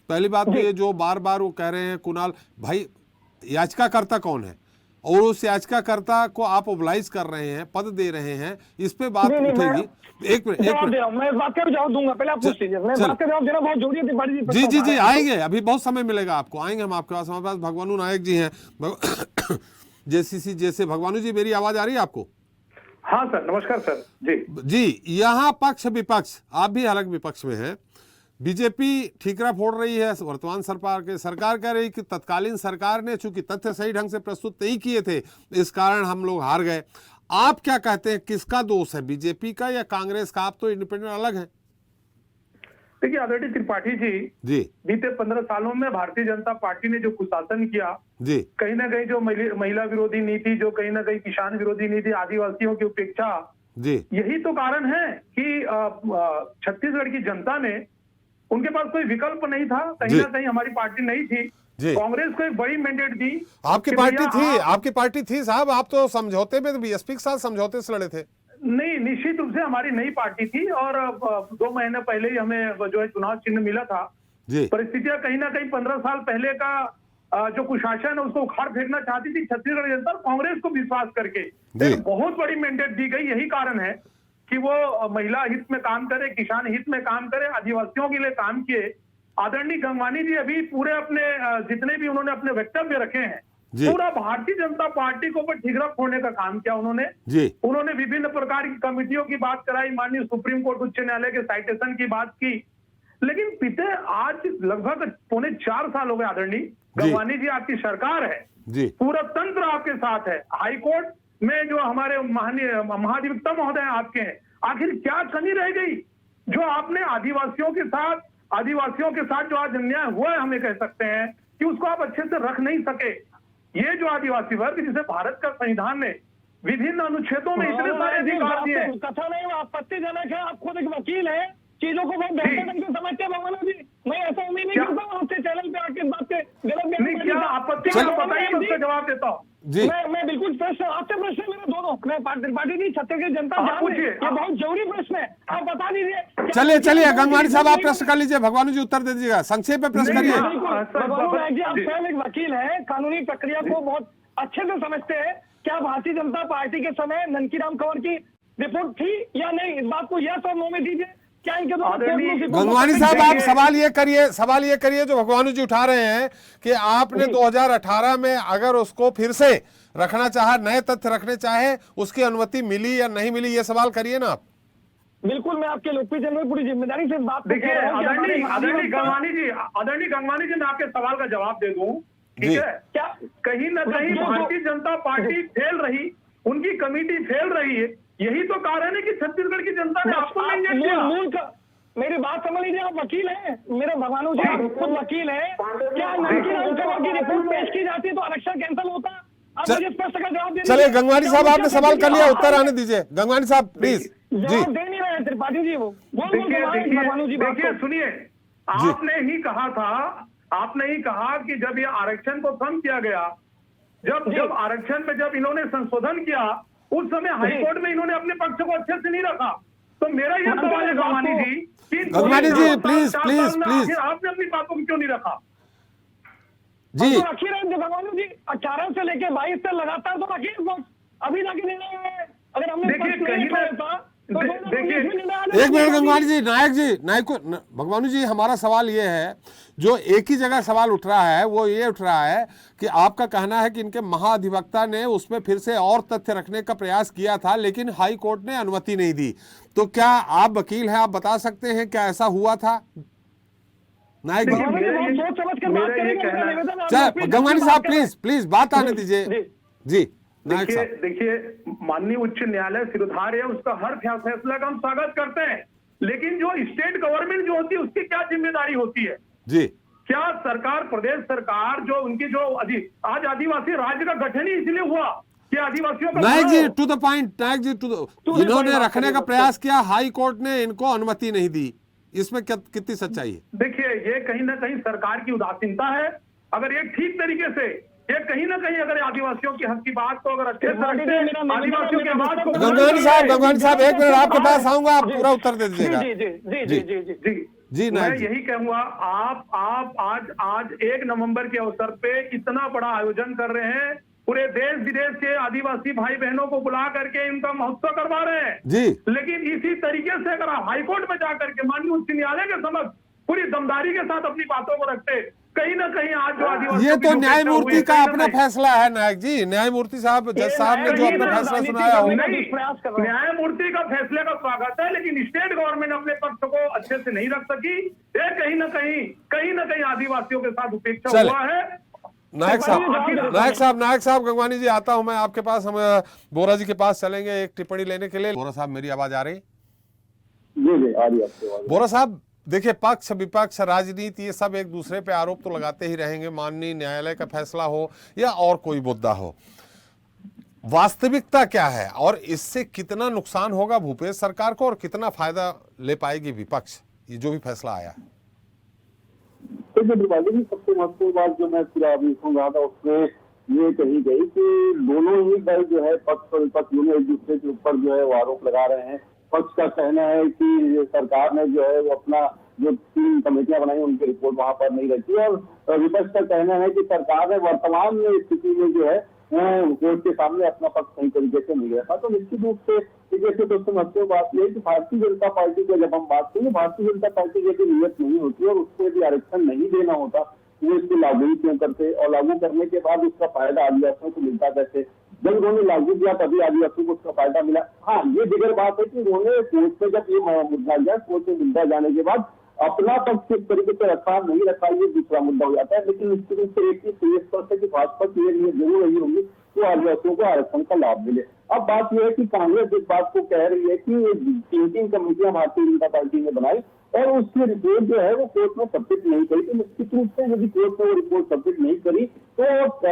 पहली बात तो ये जो बार बार वो कह रहे हैं कुणाल भाई, याचिकाकर्ता कौन है और उस याचिकाकर्ता को आप ओबलाइज कर रहे हैं, पद दे रहे हैं, इस पे बात उठेगी। एक मिनट मैं इस बात का जवाब दूंगा, पहले आप पूछ लीजिए। मैं बात का जवाब देना बहुत जरूरी है त्रिपाठी जी। जी आएंगे, अभी बहुत समय मिलेगा आपको, आएंगे हम आपके पास। हमारे पास भगवानू नायक जी हैं जेसीसी जैसे। भगवानू जी मेरी आवाज आ रही है आपको? हाँ सर, नमस्कार सर। जी यहाँ पक्ष विपक्ष, आप भी अलग विपक्ष में हैं। बीजेपी ठीकरा फोड़ रही है वर्तमान सरकार कह रही कि तत्कालीन सरकार ने चूंकि तथ्य सही ढंग से प्रस्तुत नहीं किए थे, इस कारण हम लोग हार गए। आप क्या कहते हैं, किसका दोष है, बीजेपी का या कांग्रेस का? आप तो इंडिपेंडेंट अलग हैं। देखिए आदरणीय त्रिपाठी जी, बीते 15 सालों में भारतीय जनता पार्टी ने जो कुशासन किया जी, कहीं ना कहीं जो महिला विरोधी नीति, जो कहीं ना कहीं किसान विरोधी नीति, आदिवासियों की उपेक्षा जी, यही तो कारण है कि छत्तीसगढ़ की जनता ने, उनके पास कोई विकल्प नहीं था, कहीं ना कहीं हमारी पार्टी नहीं थी, कांग्रेस को एक बड़ी मैंडेट दी। आपकी पार्टी थी साहब, आप तो समझौते में बीएसपी के साथ समझौते से लड़े थे। नहीं, निश्चित रूप से हमारी नई पार्टी थी और 2 महीने पहले ही हमें जो है चुनाव चिन्ह मिला था। परिस्थितियां कहीं ना कहीं 15 साल पहले का जो कुशासन है उसको उखाड़ फेंकना चाहती थी छत्तीसगढ़ जनता, कांग्रेस को विश्वास करके एक बहुत बड़ी मैंडेट दी गई। यही कारण है कि वो महिला हित में काम करे, किसान हित में काम करे, आदिवासियों के लिए काम किए। आदरणीय गंगवानी जी अभी पूरे अपने जितने भी उन्होंने अपने वक्तव्य रखे हैं, पूरा भारतीय जनता पार्टी को ऊपर ठीकरा फोड़ने का काम किया उन्होंने विभिन्न प्रकार की कमेटियों की बात कराई, माननीय सुप्रीम कोर्ट उच्च न्यायालय के साइटेशन की बात की, लेकिन बीते आज लगभग 3.25 साल हो गए आदरणीय गंगवानी जी, आपकी सरकार है, पूरा तंत्र आपके साथ है, हाईकोर्ट में जो हमारे महाधिवक्ता महोदय आपके हैं, आखिर क्या कमी रह गई जो आपने आदिवासियों के साथ जो आज अन्याय हुआ है, हमें कह सकते हैं कि उसको आप अच्छे से रख नहीं सके। ये जो आदिवासी वर्ग जिसे भारत का संविधान ने विभिन्न अनुच्छेदों में इतने सारे अधिकार दिए हैं, कथा नहीं, आपत्तिजनक है। आप खुद एक वकील है, चीजों को बहुत बेहतर ढंग से समझते हैं भगवान जी। मैं ऐसा उम्मीद नहीं करता हूँ आपसे चैनल पे आके बात के गलत नहीं, क्या आपत्ति बताइए, उसका जवाब देता हूँ। मैं बिल्कुल प्रश्न आपसे प्रश्न मेरे दोनों, मैं त्रिपाठी जी छत्तीसगढ़ जनता पूछिए, ये बहुत जरूरी प्रश्न है, आप बता दीजिए। चलिए गंगवानी साहब आप प्रश्न कर लीजिए, भगवानू जी उत्तर दे दीजिएगा, संक्षेप में प्रश्न करिए। भगवान जी आप स्वयं एक वकील हैं, कानूनी प्रक्रिया को बहुत अच्छे से समझते हैं। क्या भारतीय जनता पार्टी के समय ननकीराम कंवर की रिपोर्ट थी या नहीं, इस बात को यस और नो में दीजिए। क्या इनके गंगवानी साहब आप सवाल ये करिए जो भगवानू जी उठा रहे हैं कि आपने 2018 में अगर उसको फिर से रखना चाहा, नए तथ्य रखने चाहे, उसकी अनुमति मिली या नहीं मिली, ये सवाल करिए ना आप। बिल्कुल, मैं आपके लोकप्रिय चैनल में पूरी जिम्मेदारी से बात देखिए आदरणीय गंगवानी जी, मैं आपके सवाल का जवाब दे दूं, ठीक है? क्या कहीं ना कहीं भारतीय जनता पार्टी फेल रही, उनकी कमेटी फेल रही है, यही तो कारण है कि छत्तीसगढ़ की जनता ने आपको मैंडेट दिया। मेरी बात समझ लीजिए, आप वकील हैं, मेरे भगवानू जी आप खुद वकील हैं। क्या ननकीराम कंवर की रिपोर्ट पेश की जाती है तो आरक्षण कैंसिल होता? आप मुझे स्पष्ट का जवाब दीजिए। चलिए गंगवानी साहब आपने सवाल कर लिया, उत्तर आने दीजिए। गंगवानी साहब प्लीज। जवाब दे नहीं रहे त्रिपाठी जी, वो देखिए सुनिए, आपने ही कहा कि जब ये आरक्षण को कम किया गया, जब आरक्षण पे जब इन्होंने संशोधन किया, उस समय हाईकोर्ट में इन्होंने अपने पक्ष को अच्छे से नहीं रखा। तो मेरा ये सवाल है गंगवानी जी, प्लीज आपने अपनी बातों को क्यों नहीं रखा? जी रखी रहे भगवानू जी, 18 से लेके 22 तक लगातार तो रखी, अभी जाके निर्णय अगर हमने एक मिनट गंगवानी जी, नायक भगवानू जी, हमारा सवाल ये है, जो एक ही जगह सवाल उठ रहा है वो ये उठ रहा है कि आपका कहना है कि इनके महाधिवक्ता ने उसमें फिर से और तथ्य रखने का प्रयास किया था, लेकिन हाई कोर्ट ने अनुमति नहीं दी। तो क्या आप वकील हैं, आप बता सकते हैं क्या ऐसा हुआ था? नायक गंगवानी साहब प्लीज बात आने दीजिए। जी नायक साहब देखिए माननीय उच्च न्यायालय सिरधार है, उसका हर फैसला का हम स्वागत करते हैं, लेकिन जो स्टेट गवर्नमेंट जो होती है उसकी क्या जिम्मेदारी होती है जी। क्या सरकार, प्रदेश सरकार जो उनकी जो आज आदिवासी राज्य का गठन ही इसलिए हुआ कि आदिवासियों का नायक जी टू द पॉइंट, नायक जी इन्होंने रखने का प्रयास किया, हाई कोर्ट ने इनको अनुमति नहीं दी, इसमें कितनी सच्चाई है? देखिए ये कहीं ना कहीं सरकार की उदासीनता है। अगर एक ठीक तरीके से ये कहीं ना कहीं अगर आदिवासियों की हक की बात को अगर अच्छे तरह से आदिवासियों की आवाज को गंगवानी साहब एक मिनट आपके पास आऊंगा, आप पूरा उत्तर दे दीजिएगा। जी मैं यही कहूंगा, आप आज 1 नवंबर के अवसर पे इतना बड़ा आयोजन कर रहे हैं, पूरे देश विदेश के आदिवासी भाई बहनों को बुला करके इनका महोत्सव करवा रहे हैं जी। लेकिन इसी तरीके से अगर आप हाईकोर्ट में जाकर के माननीय उच्च न्यायालय के समक्ष पूरी दमदारी के साथ अपनी बातों को रखते, कहीं ना कहीं आज जो आदिवासी, ये तो न्यायमूर्ति का अपना फैसला है नायक जी, न्यायमूर्ति साहब, जज साहब ने जो अपना फैसला सुनाया हो, न्यायमूर्ति का फैसले का स्वागत है, लेकिन स्टेट गवर्नमेंट अपने पक्ष को अच्छे से नहीं रख सकी। ये कहीं ना कहीं आदिवासियों के साथ उपेक्षा हुआ है। नायक साहब गंगवानी जी आता हूं मैं आपके पास, हम बोरा जी के पास चलेंगे एक टिप्पणी लेने के लिए। बोरा साहब मेरी आवाज आ रही? जी आ रही है। बोरा साहब देखिए, पक्ष विपक्ष राजनीति ये सब एक दूसरे पे आरोप तो लगाते ही रहेंगे, माननीय न्यायालय का फैसला हो या और कोई मुद्दा हो, वास्तविकता क्या है और इससे कितना नुकसान होगा भूपेश सरकार को और कितना फायदा ले पाएगी विपक्ष, ये जो भी फैसला आया है? सबसे महत्वपूर्ण बात जो मैं पूरा अभी सुन रहा था उसमें ये कही गई कि दोनों ही दल जो है, पक्ष और विपक्ष दोनों एक दूसरे के ऊपर जो है वो आरोप लगा रहे हैं। पक्ष का कहना है कि सरकार ने जो है वो अपना जो 3 कमेटियां बनाई उनकी रिपोर्ट वहां पर नहीं रखी, और विपक्ष का कहना है कि सरकार ने वर्तमान में स्थिति में जो है कोर्ट के सामने अपना पक्ष सही तरीके से नहीं रखा। तो निश्चित रूप से सबसे महत्वपूर्ण बात यह है कि भारतीय जनता पार्टी को जब हम बात करें, भारतीय जनता पार्टी की यदि नियत नहीं होती और उसको यदि आरक्षण नहीं देना होता वो इसको लागू ही क्यों करते, और लागू करने के बाद उसका फायदा आदिवासियों को मिलता कैसे? जब उन्होंने लागू किया तभी आदिवासियों को उसका फायदा मिला। हाँ, ये दिगर बात है कि उन्होंने कोर्ट में जब ये मुद्दा गया, कोर्ट में मुद्दा जाने के बाद अपना पक्ष किस तरीके से रखा नहीं रखा ये दूसरा मुद्दा हो जाता है। लेकिन निश्चित रूप से एक चीज स्पष्ट है कि भाजपा की ये जरूर रही होगी तो आदिवासियों को आरक्षण का लाभ मिले। अब बात यह है कि कांग्रेस इस बात को कह रही है कि ये 3 कमेटियां भारतीय जनता पार्टी ने बनाई और उसकी रिपोर्ट जो है वो कोर्ट में सबमिट नहीं करी। तो निश्चित रूप से यदि कोर्ट में वो रिपोर्ट सबमिट नहीं करी तो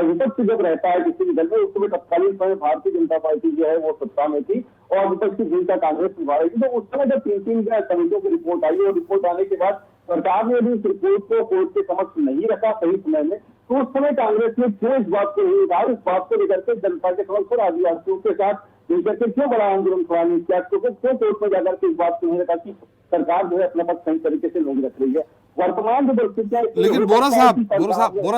विपक्ष जब रहता है किसी भी दल में, उस समय तत्कालीन समय भारतीय जनता पार्टी जो है वो सत्ता में थी और विपक्ष की भूमिका कांग्रेस निभा रही थी। तो उस समय जब 3 कमेटियों की रिपोर्ट आई और रिपोर्ट आने के बाद सरकार ने यदि इस रिपोर्ट को कोर्ट के समक्ष नहीं रखा सही समय में, तो उस समय कांग्रेस ने क्यों इस बात को नहीं कहा, इस बात को लेकर के जनता के समक्ष और आदिवासियों के साथ मिलकर के क्यों बड़ा आंदोलन खड़ा नहीं किया, क्यों कोर्ट में जाकर के इस बात को नहीं रखा कि सरकार जो है अपना पक्ष सही तरीके से नहीं रख रही है। वर्तमान जो परिस्थितियां, लेकिन बोरा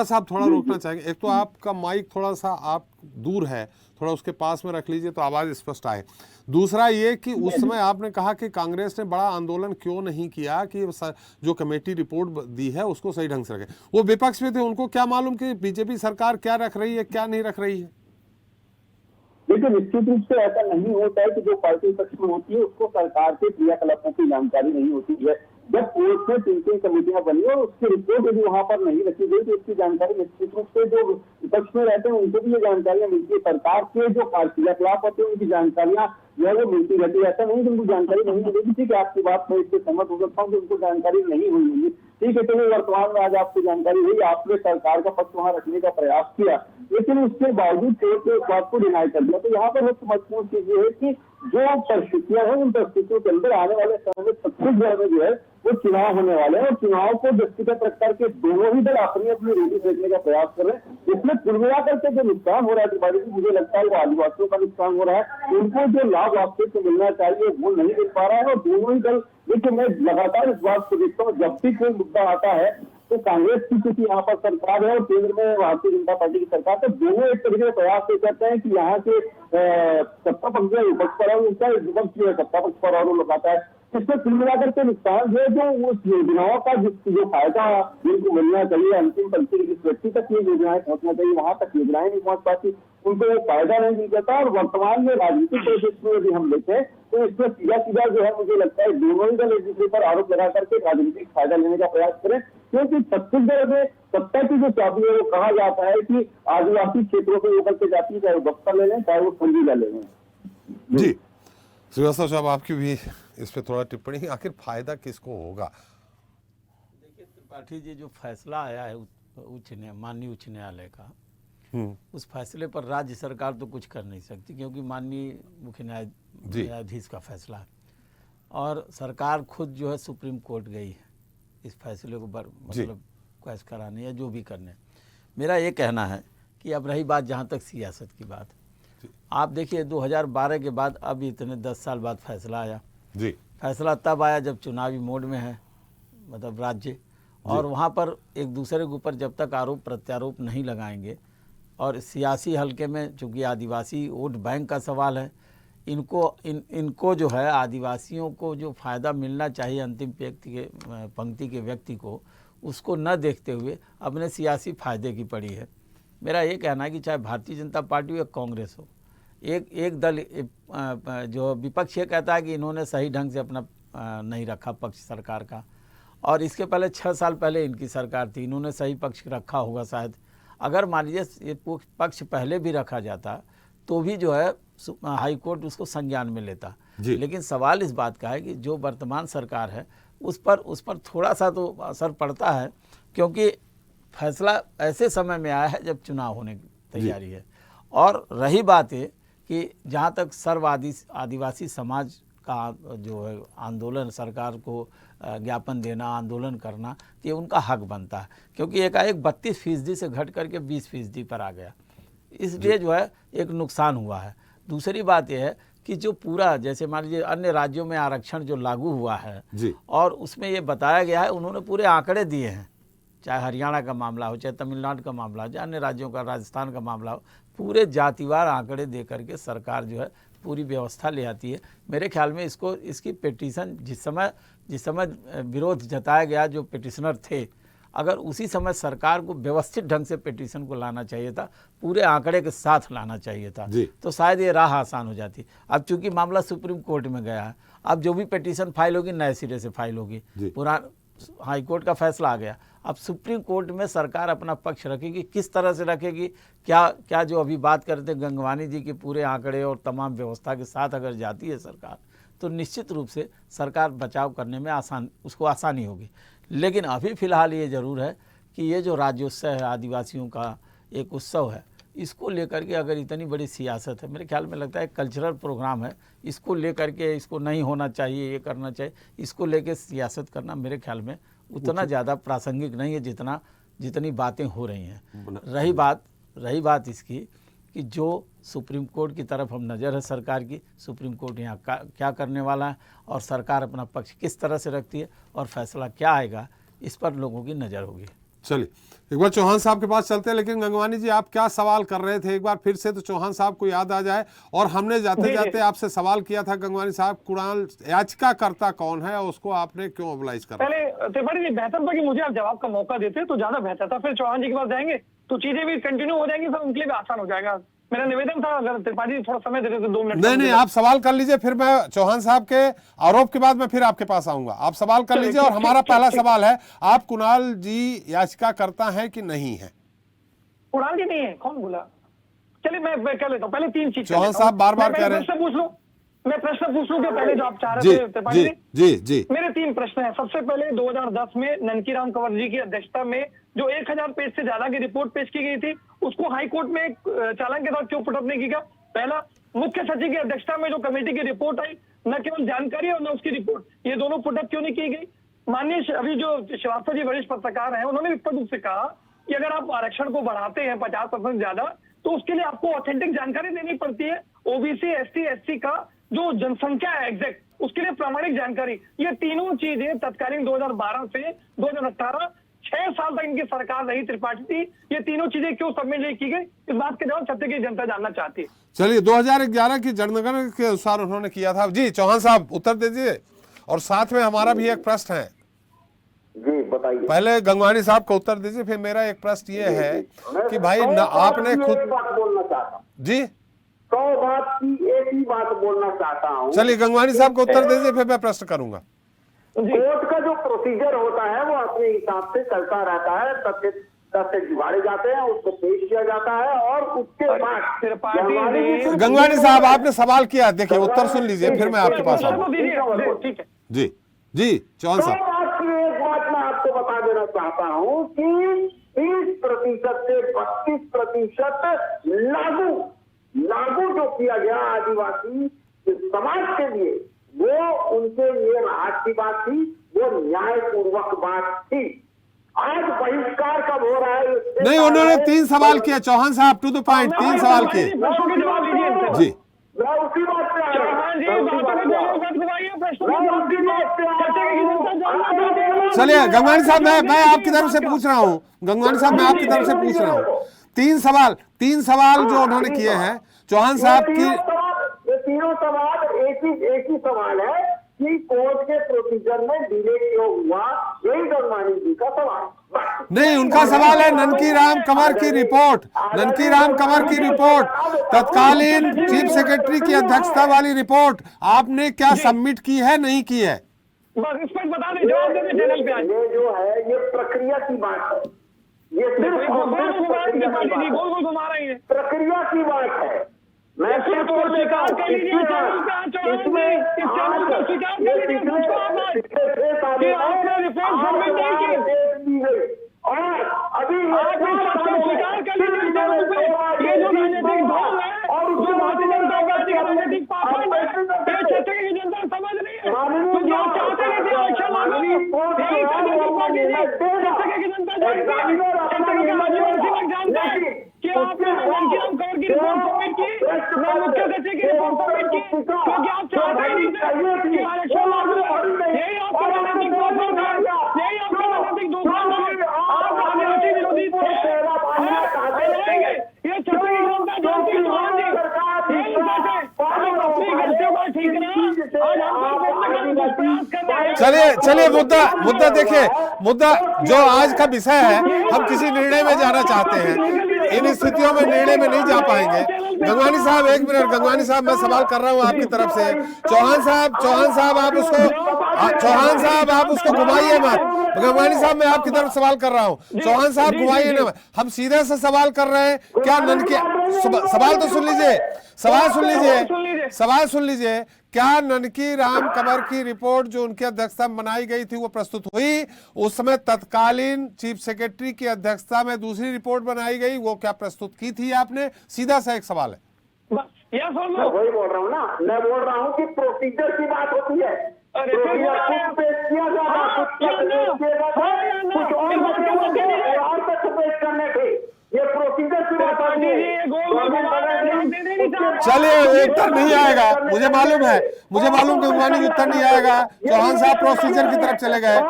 साहब थोड़ा रोकना चाहेंगे। एक तो आपका माइक थोड़ा सा आप दूर है, थोड़ा उसके पास में रख लीजिए तो आवाज स्पष्ट आए। दूसरा ये कि उस समय आपने कहा कि कांग्रेस ने बड़ा आंदोलन क्यों नहीं किया कि जो कमेटी रिपोर्ट दी है उसको सही ढंग से रखे। वो विपक्ष में थे, उनको क्या मालूम कि बीजेपी सरकार क्या रख रही है क्या नहीं रख रही है? देखिए निश्चित रूप से ऐसा नहीं होता है कि जो पार्टी पक्ष में होती है उसको सरकार के क्रियाकलापों की जानकारी नहीं होती है। जब कोर्ट में 3 कमेटियां बनी और उसकी रिपोर्ट यदि वहां पर नहीं रखी गई तो इसकी जानकारी निश्चित रूप से जो विपक्ष में रहते हैं उनको भी ये जानकारियां मिलती है। सरकार के जो क्रियाकलाप होते हैं उनकी जानकारियां जो है वो मिलती रहती है। ऐसा नहीं कि उनको जानकारी नहीं मिलेगी। ठीक है, आपकी बात में इससे सहमत हो सकता हूँ कि उनको जानकारी नहीं हुई होगी। ठीक है, चलिए वर्तमान में आज आपको जानकारी हुई, आपने सरकार का पक्ष वहां रखने का प्रयास किया, लेकिन उसके बावजूद कोर्ट ने इस बात को डिनाई कर दिया। तो यहाँ पर सबसे महत्वपूर्ण चीज ये है कि जो परिस्थितियां हैं उन परिस्थितियों के अंदर आने वाले समय में छत्तीसगढ़ में जो है वो चुनाव होने वाले हैं और चुनाव को दृष्टिगत रख करके दोनों ही दल अपनी अपनी रोटी फेंकने का प्रयास कर रहे हैं। इसमें कुल मिलाकर के जो नुकसान हो रहा है त्रिपाठी जी, मुझे लगता है वो आदिवासियों का नुकसान हो रहा है। उनको जो लाभ वापस को मिलना चाहिए वो नहीं मिल पा रहा है और दोनों ही दल, देखिए मैं लगातार इस बात को देखता हूँ जब भी कोई मुद्दा आता है तो कांग्रेस की क्योंकि यहाँ पर सरकार है और केंद्र में भारतीय जनता पार्टी की सरकार, तो दोनों एक तरीके से प्रयास ये करते हैं कि यहाँ के सत्ता पक्ष विपक्ष पर और उनका विपक्ष जो है सत्ता पक्ष पर आरोप लगाता है। इसमें कुल मिलाकर के नुकसान जो है, जो उस योजनाओं का जो फायदा जिनको मिलना चाहिए, अंतिम पंक्ति जिस व्यक्ति तक ये योजनाएं पहुंचना चाहिए, वहां तक योजनाएं नहीं पहुंच पाती, उनको वो फायदा नहीं मिल जाता। और वर्तमान में राजनीतिक परिदृश्य में यदि हम देखें तो इसमें सीधा सीधा जो है, मुझे लगता है दोनों ही दल एक दूसरे पर आरोप लगा करके राजनीतिक फायदा लेने का प्रयास करें, क्योंकि छत्तीसगढ़ में सत्ता की जो चाबी है वो कहा जाता है कि आदिवासी क्षेत्रों से लेकर के जाती है, चाहे वो बक्सर ले लें चाहे वो संजीदा ले लें। जी श्रीवास्तव साहब, आपकी भी इस पे थोड़ा टिप्पणी, आखिर फायदा किसको होगा? देखिए त्रिपाठी जी, जो फैसला आया है माननीय उच्च न्यायालय का, उस फैसले पर राज्य सरकार तो कुछ कर नहीं सकती, क्योंकि माननीय मुख्य न्यायाधीश का फैसला है और सरकार खुद जो है सुप्रीम कोर्ट गई है इस फैसले को मतलब क्वैश कराने या जो भी करने। मेरा ये कहना है कि अब रही बात जहाँ तक सियासत की बात, आप देखिए 2012 के बाद अब इतने 10 साल बाद फैसला आया। जी, फैसला तब आया जब चुनावी मोड में है मतलब राज्य, और वहाँ पर एक दूसरे के ऊपर जब तक आरोप प्रत्यारोप नहीं लगाएंगे, और सियासी हलके में चूँकि आदिवासी वोट बैंक का सवाल है, इनको जो है आदिवासियों को जो फ़ायदा मिलना चाहिए अंतिम पंक्ति के व्यक्ति को, उसको न देखते हुए अपने सियासी फायदे की पड़ी है। मेरा ये कहना है कि चाहे भारतीय जनता पार्टी हो या कांग्रेस हो, एक दल जो विपक्ष ये कहता है कि इन्होंने सही ढंग से अपना नहीं रखा पक्ष सरकार का, और इसके पहले 6 साल पहले इनकी सरकार थी, इन्होंने सही पक्ष रखा होगा शायद। अगर मान लीजिए ये पक्ष पहले भी रखा जाता तो भी जो है हाई कोर्ट उसको संज्ञान में लेता। लेकिन सवाल इस बात का है कि जो वर्तमान सरकार है उस पर थोड़ा सा तो असर पड़ता है, क्योंकि फैसला ऐसे समय में आया है जब चुनाव होने की तैयारी है। और रही बात है कि जहाँ तक आदिवासी समाज का जो है आंदोलन, सरकार को ज्ञापन देना, आंदोलन करना, ये उनका हक बनता है, क्योंकि एकाएक 32% से घट करके 20% पर आ गया, इसलिए जो है एक नुकसान हुआ है। दूसरी बात यह है कि जो पूरा जैसे मान लीजिए अन्य राज्यों में आरक्षण जो लागू हुआ है और उसमें ये बताया गया है, उन्होंने पूरे आंकड़े दिए हैं, चाहे हरियाणा का मामला हो, चाहे तमिलनाडु का मामला हो, चाहे अन्य राज्यों का, राजस्थान का मामला हो, पूरे जातिवार आंकड़े दे करके सरकार जो है पूरी व्यवस्था ले आती है। मेरे ख्याल में इसकी पिटीशन जिस समय विरोध जताया गया, जो पिटिशनर थे, अगर उसी समय सरकार को व्यवस्थित ढंग से पिटीशन को लाना चाहिए था, पूरे आंकड़े के साथ लाना चाहिए था, तो शायद ये राह आसान हो जाती। अब चूंकि मामला सुप्रीम कोर्ट में गया है, अब जो भी पिटीशन फाइल होगी नए सिरे से फाइल होगी, पुराना हाई कोर्ट का फैसला आ गया, अब सुप्रीम कोर्ट में सरकार अपना पक्ष रखेगी, किस तरह से रखेगी, क्या जो अभी बात करते गंगवानी जी के पूरे आंकड़े और तमाम व्यवस्था के साथ अगर जाती है सरकार, तो निश्चित रूप से सरकार बचाव करने में उसको आसानी होगी। लेकिन अभी फ़िलहाल ये ज़रूर है कि ये जो राज्योत्सव है, आदिवासियों का एक उत्सव है, इसको लेकर के अगर इतनी बड़ी सियासत है, मेरे ख्याल में लगता है कल्चरल प्रोग्राम है, इसको लेकर के इसको नहीं होना चाहिए, ये करना चाहिए, इसको लेकर सियासत करना मेरे ख्याल में उतना ज़्यादा प्रासंगिक नहीं है जितनी बातें हो रही हैं। रही बात इसकी कि जो सुप्रीम कोर्ट की तरफ हम नज़र है सरकार की, सुप्रीम कोर्ट यहाँ क्या करने वाला है और सरकार अपना पक्ष किस तरह से रखती है और फैसला क्या आएगा, इस पर लोगों की नज़र होगी। चलिए एक बार चौहान साहब के पास चलते हैं, लेकिन गंगवानी जी आप क्या सवाल कर रहे थे एक बार फिर से तो चौहान साहब को याद आ जाए। और हमने जाते जाते आपसे सवाल किया था गंगवानी साहब, कुणाल याचिकाकर्ता कौन है और उसको आपने क्यों मोबिलाइज करा? पहले त्रिपाठी जी बेहतर था कि मुझे आप जवाब का मौका देते तो ज्यादा बेहतर था, फिर चौहान जी के पास जाएंगे तो चीजें भी कंटिन्यू हो जाएंगी, फिर उनके लिए भी आसान हो जाएगा। मेरा निवेदन था अगर त्रिपाठी जी थोड़ा समय देते तो 2 मिनट। नहीं, आप सवाल कर लीजिए, फिर मैं चौहान साहब के आरोप के बाद मैं फिर आपके पास आऊंगा। आप सवाल कर लीजिए। और हमारा पहला सवाल है, आप कुणाल जी याचिकाकर्ता हैं कि नहीं है? कुणाल जी नहीं है, कौन बोला? चलिए मैं कर लेता हूँ, पहले 3 चीज। चौहान साहब बार-बार कह रहे हैं। मैं प्रश्न पूछ लूं क्या पहले जो आप चाह रहे थे त्रिपाठी जी? जी। मेरे 3 प्रश्न हैं। सबसे पहले 2010 में ननकीराम कंवर जी की अध्यक्षता में जो 1000 पेज से ज्यादा की रिपोर्ट पेश की गई थी, उसको हाई कोर्ट में चालान के साथ क्यों पुटअप नहीं किया? पहला, मुख्य सचिव की अध्यक्षता में जो कमेटी की रिपोर्ट आई, न केवल जानकारी और न उसकी रिपोर्ट, ये दोनों पुटअप क्यों नहीं की गई? माननीय अभी जो श्रीवास्तव जी वरिष्ठ पत्रकार हैं, उन्होंने स्पष्ट रूप से कहा कि अगर आप आरक्षण को बढ़ाते हैं 50% ज्यादा, तो उसके लिए आपको ऑथेंटिक जानकारी देनी पड़ती है। ओबीसी, एसटी, एससी का जो जनसंख्या है एग्जैक्ट, उसके लिए प्रामाणिक जानकारी। ये तीनों चीजें तत्कालीन 2012 से 2018 6 साल तक इनकी सरकार रही त्रिपाठी थी, ये तीनों चीजें क्यों सबमिट नहीं की गई? इस बात के जवाब छत्तीसगढ़ की जनता जानना चाहती है। चलिए 2011 की जनगणना के अनुसार उन्होंने किया था। जी चौहान साहब उत्तर दीजिए और साथ में हमारा भी एक प्रश्न है। जी बताइए। पहले गंगवानी साहब को उत्तर दीजिए, फिर मेरा एक प्रश्न ये है कि भाई आपने खुद बात बोलना चाहता हूँ जी 100 बात की एक ही बात बोलना चाहता हूँ। चलिए गंगवानी साहब को उत्तर दीजिए, फिर मैं प्रश्न करूंगा। कोर्ट का जो प्रोसीजर होता है वो अपने हिसाब से चलता रहता है, तथ्य जुगाड़े जाते हैं, उसको पेश किया जाता है और उसके बाद गंगवानी साहब आपने सवाल किया, देखिए उत्तर सुन लीजिए, फिर मैं आपके पास आऊंगा। जी जी चौहान साहब, एक बात मैं आपको बता देना चाहता हूँ कि 30% से 32% लागू जो किया गया आदिवासी समाज के लिए, वो उनके लिए राहत की बात थी, वो न्यायपूर्वक बात थी। आज बहिष्कार कब हो रहा है? नहीं, उन्होंने 3 सवाल किया चौहान साहब, टू द पॉइंट, 3 सवाल किए जी। मैं उसी बात पे आ रहा हूँ। चलिए गंगवानी साहब, मैं आपकी तरफ से पूछ रहा हूँ, गंगवानी साहब मैं आपकी तरफ से पूछ रहा हूँ, 3 सवाल जो उन्होंने किए हैं चौहान साहब की। ये तीनों सवाल एक ही सवाल है कि कोर्ट के प्रोसीजर में डिले क्यों हुआ, यही गंगवानी जी का सवाल। नहीं, उनका सवाल है ननकी राम कंवर की रिपोर्ट, ननकी राम कंवर की रिपोर्ट, तत्कालीन चीफ सेक्रेटरी की अध्यक्षता वाली रिपोर्ट आपने क्या सबमिट की है, नहीं की है? बस इस पर बता दें, जवाब दें चैनल पे। ये जो है ये प्रक्रिया की बात है, ये सिर्फ गोल घुमा रही है, प्रक्रिया की बात है। मैं स्वीकार कर लीजिए चैनल पे, इसमें इस चैनल को स्वीकार कर लीजिए कि आपने रिपोर्ट सबमिट नहीं की, और अभी स्वीकार कर लीजिए चैनल पे। ये जो राजनीतिक ढोंग है और जो भारतीय जनता पार्टी का राजनीतिक पाखंड है, ये छत्तीसगढ़ की जनता समझ नहीं है, क्योंकि आप चाहते नहीं थे इलेक्शन लागू, यही राजनीतिक पार्टी थी, छत्तीसगढ़ की जनता जानती है, छत्तीसगढ़ के आदिवासी लोग जानते हैं कि आपने ननकी राम कंवर की रिपोर्ट सबमिट की, न मुख्य सचिव की रिपोर्ट सबमिट की, क्योंकि आप चाहते ही नहीं थे कि इलेक्शन लागू हो। यही आपका राजनीतिक पाखंड है, यही आपका राजनीतिक दुष्कर्म है। आप आदिवासी विरोधी थे, ये छत्तीसगढ़ की जनता जानती है, यही कैसे हम अपनी गलतियों को ठीक करें, आज हम पर प्रयास कर रहे हैं। चलिए मुद्दा देखिए, मुद्दा जो आज का विषय है, हम किसी निर्णय में जाना चाहते हैं, इन स्थितियों में निर्णय में नहीं जा पाएंगे। गंगवानी साहब एक मिनट, गंगवानी साहब मैं सवाल कर रहा हूं आपकी तरफ से। चौहान साहब आप उसको घुमाइए मत। गंगवानी साहब मैं आपकी तरफ सवाल कर रहा हूं, चौहान साहब घुमाइए ना, हम सीधे से सवाल कर रहे हैं। क्या ननकी, सवाल तो सुन लीजिए, सवाल सुन लीजिए, क्या ननकी राम कंवर की रिपोर्ट जो उनकी अध्यक्षता में बनाई गई थी वो प्रस्तुत हुई? उस समय तत्कालीन चीफ सेक्रेटरी की अध्यक्षता में दूसरी रिपोर्ट बनाई गई, वो क्या प्रस्तुत की थी आपने? सीधा सा एक सवाल है। मैं वही बोल रहा हूँ ना, मैं बोल रहा हूँ कि प्रोसीजर की बात होती है, ये प्रोसीजर की बात होती है। चलिए उत्तर नहीं आएगा, मुझे मालूम गंगवानी उत्तर नहीं आएगा। चौहान साहब प्रोसीजर की तरफ चले गए।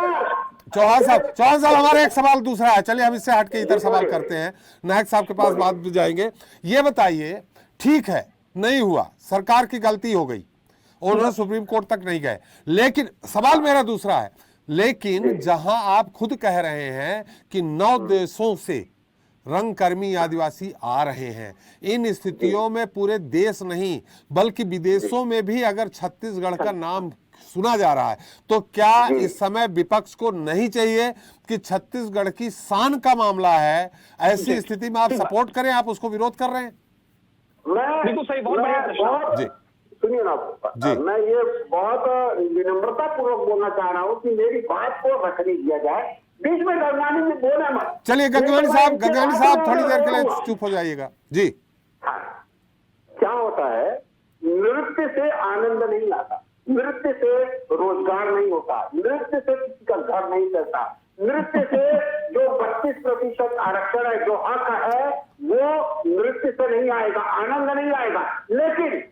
चौहान साहब हमारा एक सवाल दूसरा है, चलिए हम इससे हटके इधर सवाल करते हैं, नायक साहब के पास बात भी जाएंगे। ये बताइए, ठीक है नहीं हुआ, सरकार की गलती हो गई और उन्होंने सुप्रीम कोर्ट तक नहीं गए, लेकिन सवाल मेरा दूसरा है, लेकिन जहां आप खुद कह रहे हैं कि 9 देशों से रंगकर्मी आदिवासी आ रहे हैं, इन स्थितियों में पूरे देश नहीं बल्कि विदेशों में भी अगर छत्तीसगढ़ का नाम सुना जा रहा है, तो क्या इस समय विपक्ष को नहीं चाहिए कि छत्तीसगढ़ की शान का मामला है, ऐसी स्थिति में आप सपोर्ट करें? आप उसको विरोध कर रहे हैं? बिल्कुल सही, बहुत बढ़िया जी सुनिए ना जी, मैं ये बहुत विनम्रता पूर्वक बोलना चाह रहा हूँ कि मेरी बात को रखने दिया जाए, बीच में गंगवानी में बोला मत। चलिए गंगवानी साहब थोड़ी देर के लिए चुप हो जाइएगा जी। क्या होता है, नृत्य से आनंद नहीं आता, नृत्य से रोजगार नहीं होता, नृत्य से किसी का घर नहीं चलता, नृत्य से जो 32% आरक्षण है, जो हक है, वो नृत्य से नहीं आएगा, आनंद नहीं आएगा। लेकिन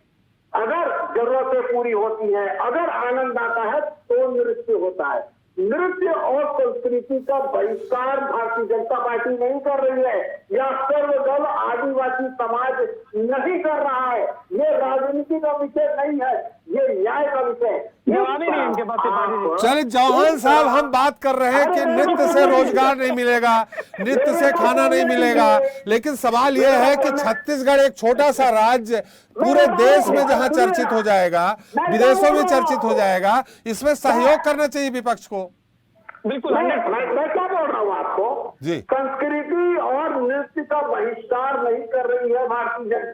अगर जरूरतें पूरी होती है, अगर आनंद आता है, तो नृत्य होता है। नृत्य और संस्कृति का बहिष्कार भारतीय जनता पार्टी नहीं कर रही है, या सर्वदल आदिवासी समाज नहीं कर रहा है, ये राजनीति का विषय नहीं है। ये न्याय का विषय है। जवाब ही नहीं इनके पास से पार्टी से। चलिए चौहान साहब, हम बात कर रहे हैं कि नृत्य से रोजगार नहीं मिलेगा, नृत्य से खाना नहीं मिलेगा, लेकिन सवाल यह है कि छत्तीसगढ़ एक छोटा सा राज्य पूरे देश में जहां चर्चित हो जाएगा, विदेशों में चर्चित हो जाएगा, इसमें सहयोग करना चाहिए विपक्ष को। बिल्कुल मैं क्या बोल रहा हूँ आपको जी। संस्कृति और नृत्य का बहिष्कार नहीं कर रही है भारतीय जनता,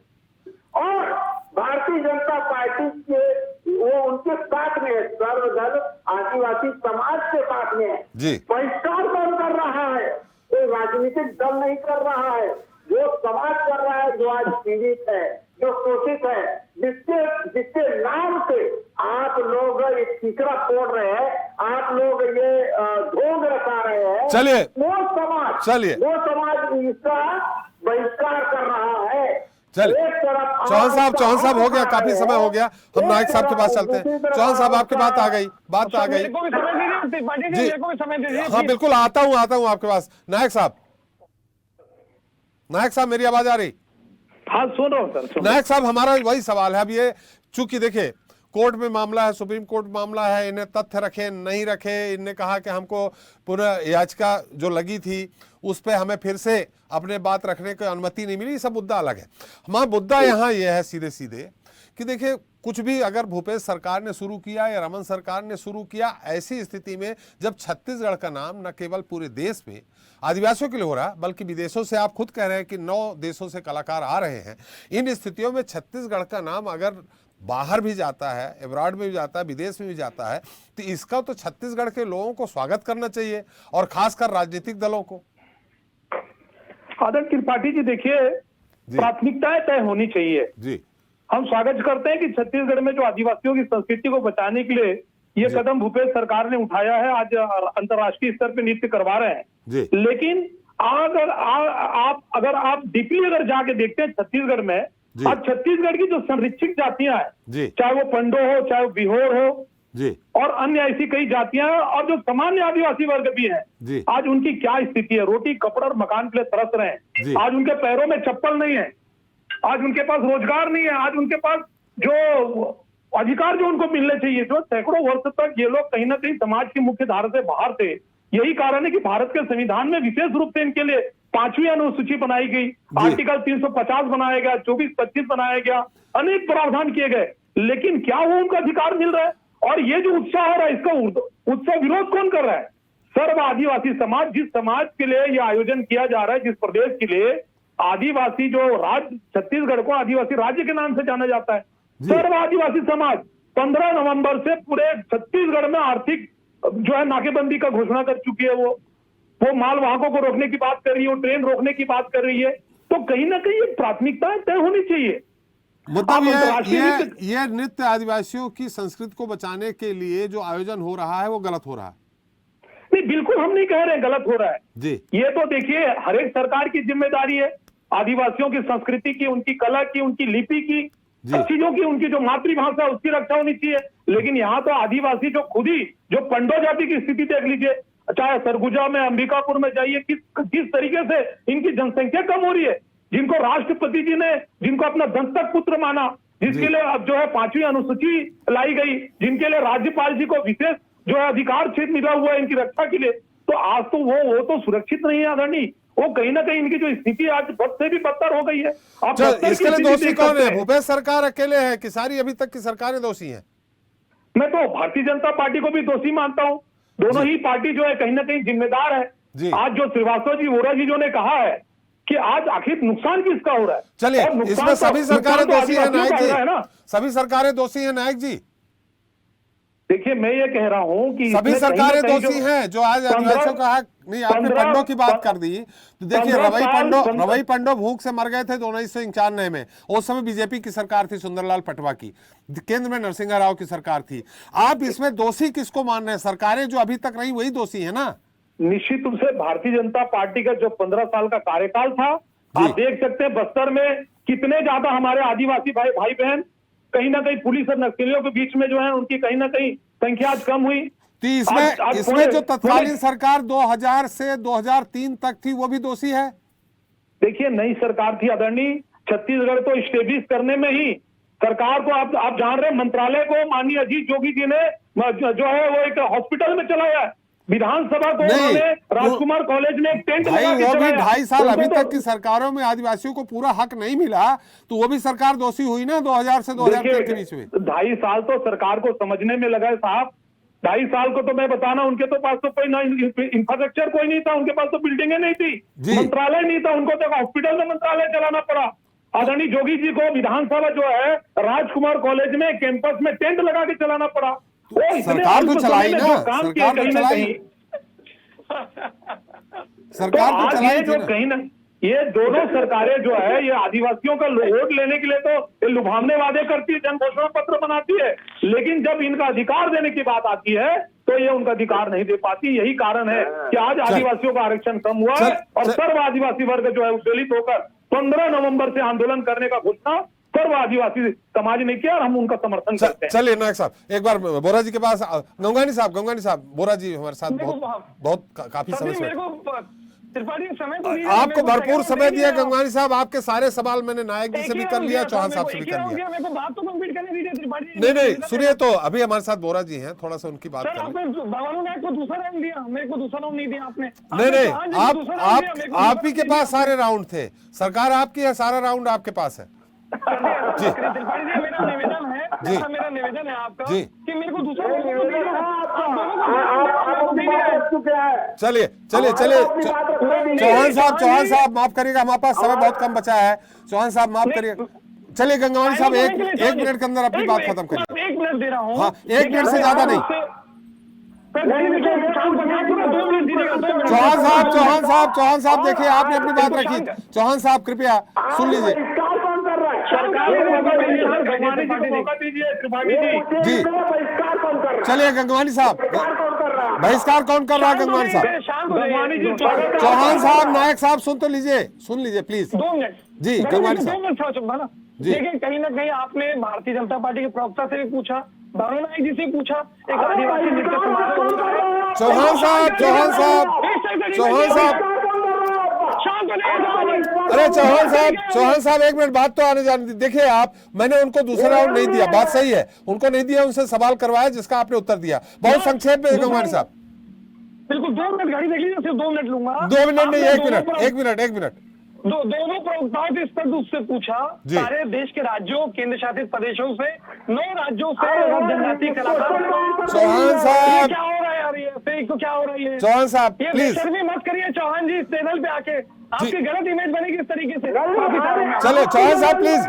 और भारतीय जनता पार्टी के वो उनके साथ में है, सर्वदल आदिवासी समाज के साथ में है। जी। बहिष्कार कौन कर रहा है? कोई राजनीतिक दल नहीं कर रहा है, जो समाज कर रहा है, जो आज पीड़ित है, जो शोषित है, जिसके नाम से आप लोग एक टीकरा तोड़ रहे हैं, आप लोग ये ढोंग रखा रहे हैं। चलिए वो समाज इसका बहिष्कार कर रहा है। चलिए चौहान साहब हो गया, काफी समय हो गया, हम नायक साहब के पास चलते हैं। चौहान साहब, आपकी बात आ गई। जी हाँ बिल्कुल, आता हूँ आपके पास। नायक साहब मेरी आवाज आ रही? हाँ सुन रहा हूँ सर। नायक साहब, हमारा वही सवाल है। अब ये चूंकि देखिए कोर्ट में मामला है, सुप्रीम कोर्ट मामला है, इन्हें तथ्य रखे नहीं रखे, इन्हें कहा कि हमको पुनः याचिका जो लगी थी उस पे हमें फिर से अपने बात रखने की अनुमति नहीं मिली, ये सब मुद्दा अलग है। हमारा मुद्दा यहाँ ये है सीधे सीधे कि देखिए कुछ भी अगर भूपेश सरकार ने शुरू किया या रमन सरकार ने शुरू किया, ऐसी स्थिति में जब छत्तीसगढ़ का नाम न केवल पूरे देश में आदिवासियों के लिए हो रहा बल्कि विदेशों से, आप खुद कह रहे हैं कि 9 देशों से कलाकार आ रहे हैं, इन स्थितियों में छत्तीसगढ़ का नाम अगर बाहर भी जाता है, अब्रॉड में भी जाता है, विदेश में भी जाता है, तो इसका तो छत्तीसगढ़ के लोगों को स्वागत करना चाहिए, और खासकर राजनीतिक दलों को। आदरणीय त्रिपाठी जी, देखिए प्राथमिकताएं तय होनी चाहिए जी। हम स्वागत करते हैं कि छत्तीसगढ़ में जो आदिवासियों की संस्कृति को बचाने के लिए ये कदम भूपेश सरकार ने उठाया है, आज अंतर्राष्ट्रीय स्तर पे नृत्य करवा रहे हैं जी। लेकिन अगर आप डीपली अगर जाके देखते हैं छत्तीसगढ़ में, आज छत्तीसगढ़ की जो संरक्षित जातियां हैं, चाहे वो पंडो हो, चाहे वो बिहोर हो जी, और अन्य ऐसी कई जातियां, और जो सामान्य आदिवासी वर्ग भी हैं, आज उनकी क्या स्थिति है? रोटी कपड़ा और मकान के लिए तरस रहे हैं। आज उनके पैरों में चप्पल नहीं है, आज उनके पास रोजगार नहीं है, आज उनके पास जो अधिकार जो उनको मिलने चाहिए, जो सैकड़ों वर्ष तक ये लोग कहीं ना कहीं समाज की मुख्य धारा से बाहर थे। यही कारण है कि भारत के संविधान में विशेष रूप से इनके लिए 5वीं अनुसूची बनाई गई, आर्टिकल 350 बनाया गया, 24-25 बनाया गया, अनेक प्रावधान किए गए, लेकिन क्या वो उनका अधिकार मिल रहा है? और ये जो उत्साह हो रहा है, इसका उत्साह विरोध कौन कर रहा है? सर्व आदिवासी समाज, जिस समाज के लिए ये आयोजन किया जा रहा है, जिस प्रदेश के लिए आदिवासी जो राज्य, छत्तीसगढ़ को आदिवासी राज्य के नाम से जाना जाता है, सर्व आदिवासी समाज 15 नवंबर से पूरे छत्तीसगढ़ में आर्थिक जो है नाकेबंदी का घोषणा कर चुकी है। वो मालवाहकों को रोकने की बात कर रही है, वो ट्रेन रोकने की बात कर रही है। तो कहीं ना कहीं ये प्राथमिकताएं तय होनी चाहिए। मतलब ये नृत्य आदिवासियों की संस्कृति को बचाने के लिए जो आयोजन हो रहा है वो गलत हो रहा है? नहीं, बिल्कुल हम नहीं कह रहे गलत हो रहा है जी। ये तो देखिए हर एक सरकार की जिम्मेदारी है, आदिवासियों की संस्कृति की, उनकी कला की, उनकी लिपि की, सब चीजों की, उनकी जो मातृभाषा है उसकी रक्षा होनी चाहिए। लेकिन यहाँ तो आदिवासी जो खुद ही जो पंडो जाति की स्थिति देख लीजिए, चाहे सरगुजा में, अंबिकापुर में जाइए, किस तरीके से इनकी जनसंख्या कम हो रही है। जिनको राष्ट्रपति जी ने, जिनको अपना दंतक पुत्र माना, जिसके लिए अब जो है 5वीं अनुसूची लाई गई, जिनके लिए राज्यपाल जी को विशेष जो है अधिकार क्षेत्र मिला हुआ है इनकी रक्षा के लिए, तो आज तो वो तो सुरक्षित नहीं है आदरणीय। वो कहीं ना कहीं इनकी जो स्थिति आज बद से भी बदतर हो गई है। आप इसके लिए दोषी कौन है? भूपेश सरकार अकेले है कि सारी अभी तक की सरकारें दोषी हैं? मैं तो भारतीय जनता पार्टी को भी दोषी मानता हूं। दोनों ही पार्टी जो है कहीं ना कहीं जिम्मेदार है। आज जो श्रीवास्तव जी, वोरा जी जो ने कहा है कि आज आखिर नुकसान किसका हो रहा है? चलिए, इसमें सभी सरकारें दोषी है नायक जी, सभी सरकारें दोषी है नायक जी। देखिए मैं ये कह रहा हूं कि सभी सरकारें दोषी हैं जो आज आदिवासियों का हक नहीं। आपने पंडों की बात कर दी, तो देखिए रवई पंडो भूख से मर गए थे 1991 में। उस समय बीजेपी की सरकार थी, सुंदरलाल पटवा की, केंद्र में नरसिंह राव की सरकार थी। आप इसमें दोषी किसको मान रहे हैं? सरकारें जो अभी तक रही वही दोषी है ना? निश्चित रूप से भारतीय जनता पार्टी का जो 15 साल का कार्यकाल था, आप देख सकते हैं बस्तर में कितने ज्यादा हमारे आदिवासी भाई बहन कहीं ना कहीं पुलिस और नक्सलियों के बीच में जो है उनकी कहीं ना कहीं संख्या आज कम हुई। तो इसमें जो तत्कालीन सरकार 2000 से 2003 तक थी वो भी दोषी है? देखिए नई सरकार थी आदरणीय, छत्तीसगढ़ तो स्टेब्लिश करने में ही सरकार को आप जान रहे हैं, मंत्रालय को माननीय अजीत जोगी जी ने जो है वो एक हॉस्पिटल में चलाया है। विधानसभा को उन्होंने राजकुमार कॉलेज में एक टेंट लगा के वो भी चलाया। 2.5 साल अभी उनको तक की सरकारों में आदिवासियों को पूरा हक नहीं मिला, तो वो भी सरकार दोषी हुई ना 2000 से 2003 के बीच में। 2.5 साल तो सरकार को समझने में लगा है साहब। 2.5 साल को तो मैं बताना, उनके तो पास तो कोई ना इंफ्रास्ट्रक्चर कोई नहीं था, उनके पास तो बिल्डिंगें नहीं थी, मंत्रालय नहीं था, उनको तो हॉस्पिटल में मंत्रालय चलाना पड़ा। आदरणीय जोगी जी को विधानसभा जो है राजकुमार कॉलेज में कैंपस में टेंट लगा के चलाना पड़ा। सरकार तो चलाई ना, सरकार तो चलाई, सरकार तो चलाई जो कहीं ना ये दोनों सरकारें जो है ये आदिवासियों का वोट लेने के लिए तो ये लुभावने वादे करती है, जन घोषणा पत्र बनाती है, लेकिन जब इनका अधिकार देने की बात आती है तो ये उनका अधिकार नहीं दे पाती। यही कारण है कि आज आदिवासियों का आरक्षण कम हुआ है और सर्व आदिवासी वर्ग जो है उद्वेलित होकर 15 नवंबर से आंदोलन करने का घोषणा सर्व आदिवासी समाज ने किया और हम उनका समर्थन करते हैं। चलिए नायक साहब, एक बार बोरा जी के पास, गंगवानी साहब, बोरा जी हमारे साथ बहुत काफी समय से, त्रिपाठी समय तो आपको भरपूर समय दिया गंगवानी साहब, आपके सारे सवाल मैंने नायक जी से भी कर लिया, चौहान साहब से भी कर लिया। मेरे को बात तो कंप्लीट करने दीजिए त्रिपाठी। नहीं सुनिए, तो अभी हमारे साथ बोरा जी हैं, थोड़ा सा उनकी बात आपने भगवान नायक को दूसरा राउंड दिया, मेरे को दूसरा राउंड नहीं दिया आपने। नहीं, आप ही के पास सारे राउंड थे, सरकार आपकी है, सारा राउंड आपके पास है। जी त्रिपाठी जी, मेरा निवेदन है, मेरा निवेदन है आपका कि मेरे को दूसरा चलिए चौहान साहब माफ करिएगा, हमारे पास समय बहुत कम बचा है, चौहान साहब माफ करिएगा। चलिए गंगवानी साहब, एक मिनट के अंदर अपनी बात खत्म करिए। 1 मिनट दे रहा हूँ। हाँ, 1 मिनट से ज्यादा नहीं। चौहान साहब देखिए, आपने अपनी बात रखी। चौहान साहब कृपया सुन लीजिए। जी चलिए गंगवानी साहब, बहिष्कार कौन कर रहा है? गंगवानी साहब, चौहान साहब, नायक साहब सुन तो लीजिए, प्लीज 2 मिनट। जी गंगवानी साहब, देखिए कहीं ना कहीं आपने भारतीय जनता पार्टी के प्रवक्ता से भी पूछा, भानु नायक जी से पूछा, एक आदिवासी नृत्य समारोह। चौहान साहब, अरे चौहान साहब 1 मिनट, बात तो आने जाने। देखिए आप, मैंने उनको दूसरा राउंड नहीं दिया, बात सही है, उनको नहीं दिया, उनसे सवाल करवाया जिसका आपने उत्तर दिया, बहुत संक्षेप में। गंगवानी साहब बिल्कुल 2 मिनट गाड़ी देख लीजिए, सिर्फ 2 मिनट लूंगा। 2 मिनट नहीं, 1 मिनट। दोनों प्रवक्ताओं से स्पष्ट रूप से पूछा, सारे देश के राज्यों, केंद्र शासित प्रदेशों से, 9 राज्यों से जनजातीय कलाकार। चौहान साहब क्या हो रहा है यार, ये तो क्या हो रहा है? चौहान साहब प्लीज मत करिए चौहान जी, इस चैनल पे आके आपकी गलत इमेज बनेगी इस तरीके से। चलो चौहान साहब प्लीज,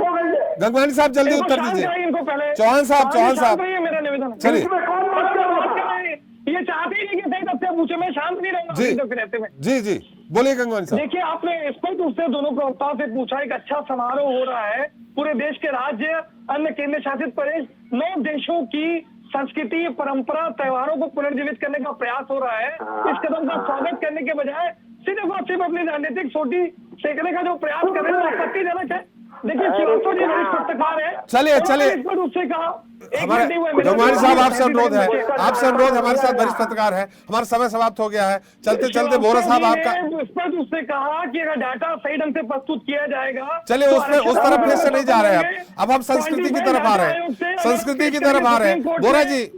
गंगवानी साहब जल्दी उत्तर दीजिए। इनको पहले चौहान साहब मेरा निवेदन है। चलिए, ये चाहते ही नहीं कि सही तथ्य पूछे, मैं शांत नहीं रहूंगा। जी बोलिए गंगवानी साहब। देखिए आपने स्पष्ट रूप से दोनों प्रवक्ताओं से पूछा, एक अच्छा समारोह हो रहा है, पूरे देश के राज्य, अन्य केंद्र शासित प्रदेश, 9 देशों की संस्कृति, परंपरा, त्योहारों को पुनर्जीवित करने का प्रयास हो रहा है। इस कदम का स्वागत करने के बजाय सिर्फ और सिर्फ अपनी राजनीतिक सोटी सेकने का जो प्रयास कर रहे हैं, आपत्तिजनक है। देखिए श्रीवास्तव जी वरिष्ठ पत्रकार है। चलिए उससे कहा हमारे गंगवानी साहब, आपसे अनुरोध है, हमारे साथ वरिष्ठ पत्रकार है, हमारा समय समाप्त हो गया है। चलते बोरा साहब आपका स्पष्ट उससे कहा कि अगर डाटा सही ढंग से प्रस्तुत किया जाएगा। चलिए उस तरफ फिर से नहीं जा रहे हैं, अब हम संस्कृति की तरफ आ रहे हैं।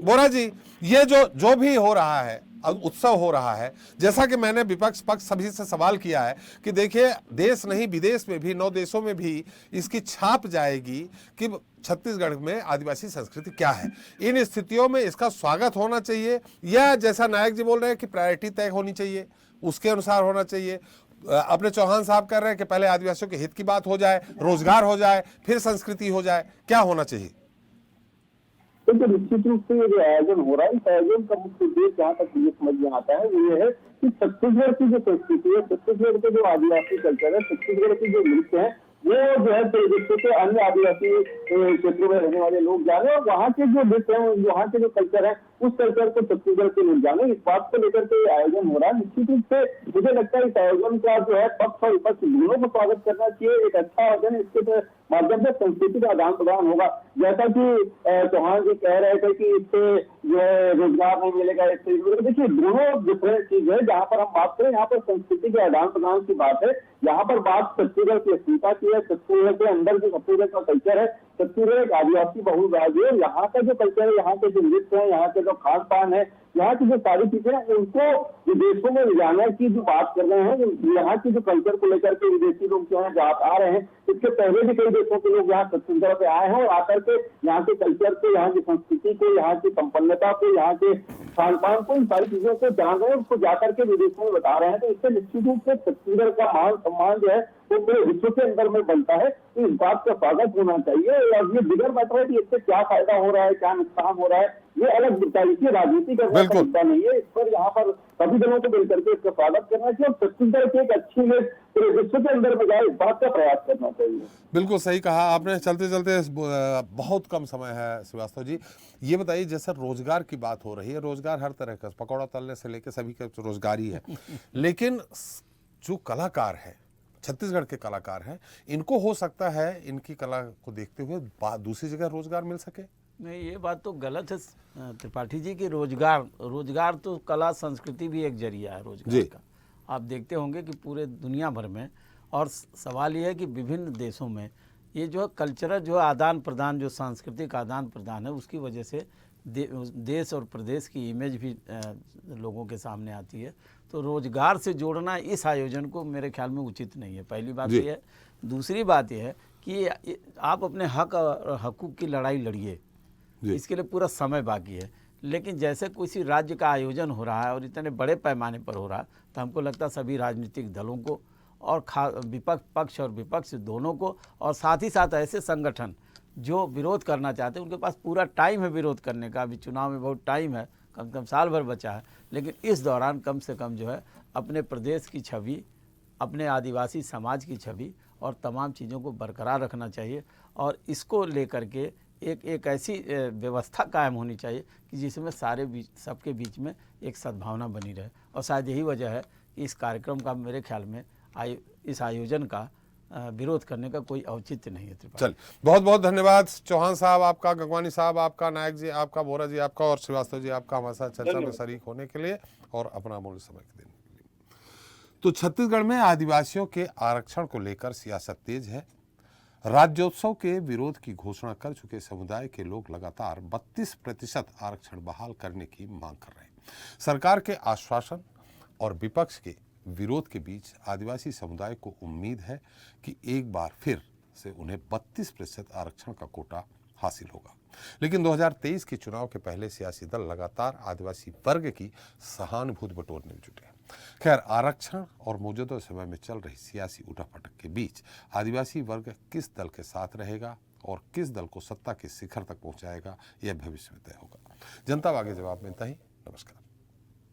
बोरा जी, ये जो भी हो रहा है, उत्सव हो रहा है, जैसा कि मैंने विपक्ष पक्ष सभी से सवाल किया है कि देखिए देश नहीं विदेश में भी, 9 देशों में भी इसकी छाप जाएगी कि छत्तीसगढ़ में आदिवासी संस्कृति क्या है। इन स्थितियों में इसका स्वागत होना चाहिए, या जैसा नायक जी बोल रहे हैं कि प्रायोरिटी तय होनी चाहिए, उसके अनुसार होना चाहिए। अपने चौहान साहब कर रहे हैं कि पहले आदिवासियों के हित की बात हो जाए, रोजगार हो जाए, फिर संस्कृति हो जाए, क्या होना चाहिए? तो निश्चित रूप से ये जो आयोजन हो रहा है, इस आयोजन का मुख्य उद्देश्य जहाँ तक मुझे समझ में आता है वो ये है कि छत्तीसगढ़ की जो संस्कृति है, छत्तीसगढ़ के जो आदिवासी कल्चर है, छत्तीसगढ़ की जो नृत्य है, वो जो है जिससे के अन्य आदिवासी क्षेत्रों में रहने वाले लोग जाने और वहाँ के जो नृत्य है, वहाँ के जो कल्चर है, उस कल्चर को छत्तीसगढ़ के लोग जाने। इस बात को लेकर के आयोजन हो रहा है। निश्चित रूप से मुझे लगता है इस आयोजन का जो है पक्ष और विपक्ष दोनों को स्वागत करना चाहिए। एक अच्छा आयोजन, इसके माध्यम से संस्कृति का आदान प्रदान होगा। जैसा कि चौहान जी कह रहे थे कि इससे जो है रोजगार नहीं मिलेगा, इससे देखिए दोनों डिफरेंट चीज है। जहाँ पर हम बात करें, यहाँ पर संस्कृति के आदान प्रदान की बात है, यहाँ पर बात छत्तीसगढ़ की अस्मिता की है, छत्तीसगढ़ के अंदर जो छत्तीसगढ़ का कल्चर है छत्तीसगढ़ एक आदिवासी बहुल राज्य है। यहाँ का जो कल्चर है, यहाँ के जो नृत्य है, यहाँ के जो खान पान है, यहाँ की जो सारी चीजें हैं, उनको विदेशों में ले जाने की जो बात कर रहे हैं, यहाँ की जो कल्चर को लेकर के विदेशी लोग जो है आ रहे हैं। इसके पहले भी कई देशों के लोग यहाँ छत्तीसगढ़ पे आए हैं और आकर के यहाँ के कल्चर को, यहाँ की संस्कृति को, यहाँ की संपन्नता को, यहाँ के खान पान को, इन सारी चीजों को जान रहे हैं, उसको जाकर के विदेशों में बता रहे हैं। तो इससे निश्चित रूप से छत्तीसगढ़ का मान सम्मान जो है वो पूरे विश्व के अंदर में बनता है। तो इस बात का स्वागत होना चाहिए। और ये बिगर मैटर है कि इससे क्या फायदा हो रहा है, क्या नुकसान हो रहा है, ये अलग बताइए कि राजनीति करने का मुद्दा नहीं है। इस पर यहाँ पर सभी दलों को मिलकर के इसका स्वागत करना चाहिए और छत्तीसगढ़ की एक अच्छी इमेज पूरे विश्व के अंदर में जाए, इस बात का प्रयास करना चाहिए। बिल्कुल सही कहा आपने। चलते चलते बहुत कम समय है श्रीवास्तव जी, ये बताइए जैसे रोजगार की बात हो रही है, रोजगार हर तरह का, पकौड़ा तलने से लेकर सभी का रोजगार ही है, लेकिन जो कलाकार है, छत्तीसगढ़ के कलाकार हैं, इनको हो सकता है इनकी कला को देखते हुए दूसरी जगह रोजगार मिल सके। नहीं, ये बात तो गलत है त्रिपाठी जी की। रोजगार तो कला संस्कृति भी एक जरिया है रोजगार का। आप देखते होंगे कि पूरे दुनिया भर में, और सवाल ये है कि विभिन्न देशों में ये जो कल्चरल जो आदान प्रदान, जो सांस्कृतिक आदान प्रदान है, उसकी वजह से देश और प्रदेश की इमेज भी लोगों के सामने आती है। तो रोजगार से जोड़ना इस आयोजन को मेरे ख्याल में उचित नहीं है, पहली बात ये है। दूसरी बात ये है कि आप अपने हक और हकूक़ की लड़ाई लड़िए, इसके लिए पूरा समय बाकी है। लेकिन जैसे किसी राज्य का आयोजन हो रहा है और इतने बड़े पैमाने पर हो रहा है, तो हमको लगता है सभी राजनीतिक दलों को और पक्ष और विपक्ष दोनों को, और साथ ही साथ ऐसे संगठन जो विरोध करना चाहते हैं, उनके पास पूरा टाइम है विरोध करने का। अभी चुनाव में बहुत टाइम है, कम से कम साल भर बचा है, लेकिन इस दौरान कम से कम जो है अपने प्रदेश की छवि, अपने आदिवासी समाज की छवि और तमाम चीज़ों को बरकरार रखना चाहिए। और इसको लेकर के एक ऐसी व्यवस्था कायम होनी चाहिए कि जिसमें सबके बीच में एक सद्भावना बनी रहे। और शायद यही वजह है कि इस कार्यक्रम का मेरे ख्याल में इस आयोजन का विरोध करने का कोई औचित्य नहीं है। चल, बहुत बहुत धन्यवाद चौहान साहब आपका, गंगवानी साहब आपका, नायक जी आपका, बोरा जी आपका और श्रीवास्तव जी आपका हमारे साथ चर्चा में शरीक होने के लिए और अपना अमूल्य समय देने के लिए। तो छत्तीसगढ़ में आदिवासियों के आरक्षण को लेकर सियासत तेज है। राज्योत्सव के विरोध की घोषणा कर चुके समुदाय के लोग लगातार 32% आरक्षण बहाल करने की मांग कर रहे हैं। सरकार के आश्वासन और विपक्ष के विरोध के बीच आदिवासी समुदाय को उम्मीद है कि एक बार फिर से उन्हें 32% आरक्षण का कोटा हासिल होगा। लेकिन 2023 के चुनाव के पहले सियासी दल लगातार आदिवासी वर्ग की सहानुभूति बटोरने में जुटे हैं। खैर, आरक्षण और मौजूदा समय में चल रही सियासी उठापटक के बीच आदिवासी वर्ग किस दल के साथ रहेगा और किस दल को सत्ता के शिखर तक पहुंचाएगा, यह भविष्य में तय होगा। जनता आगे जवाब में इतना ही। नमस्कार।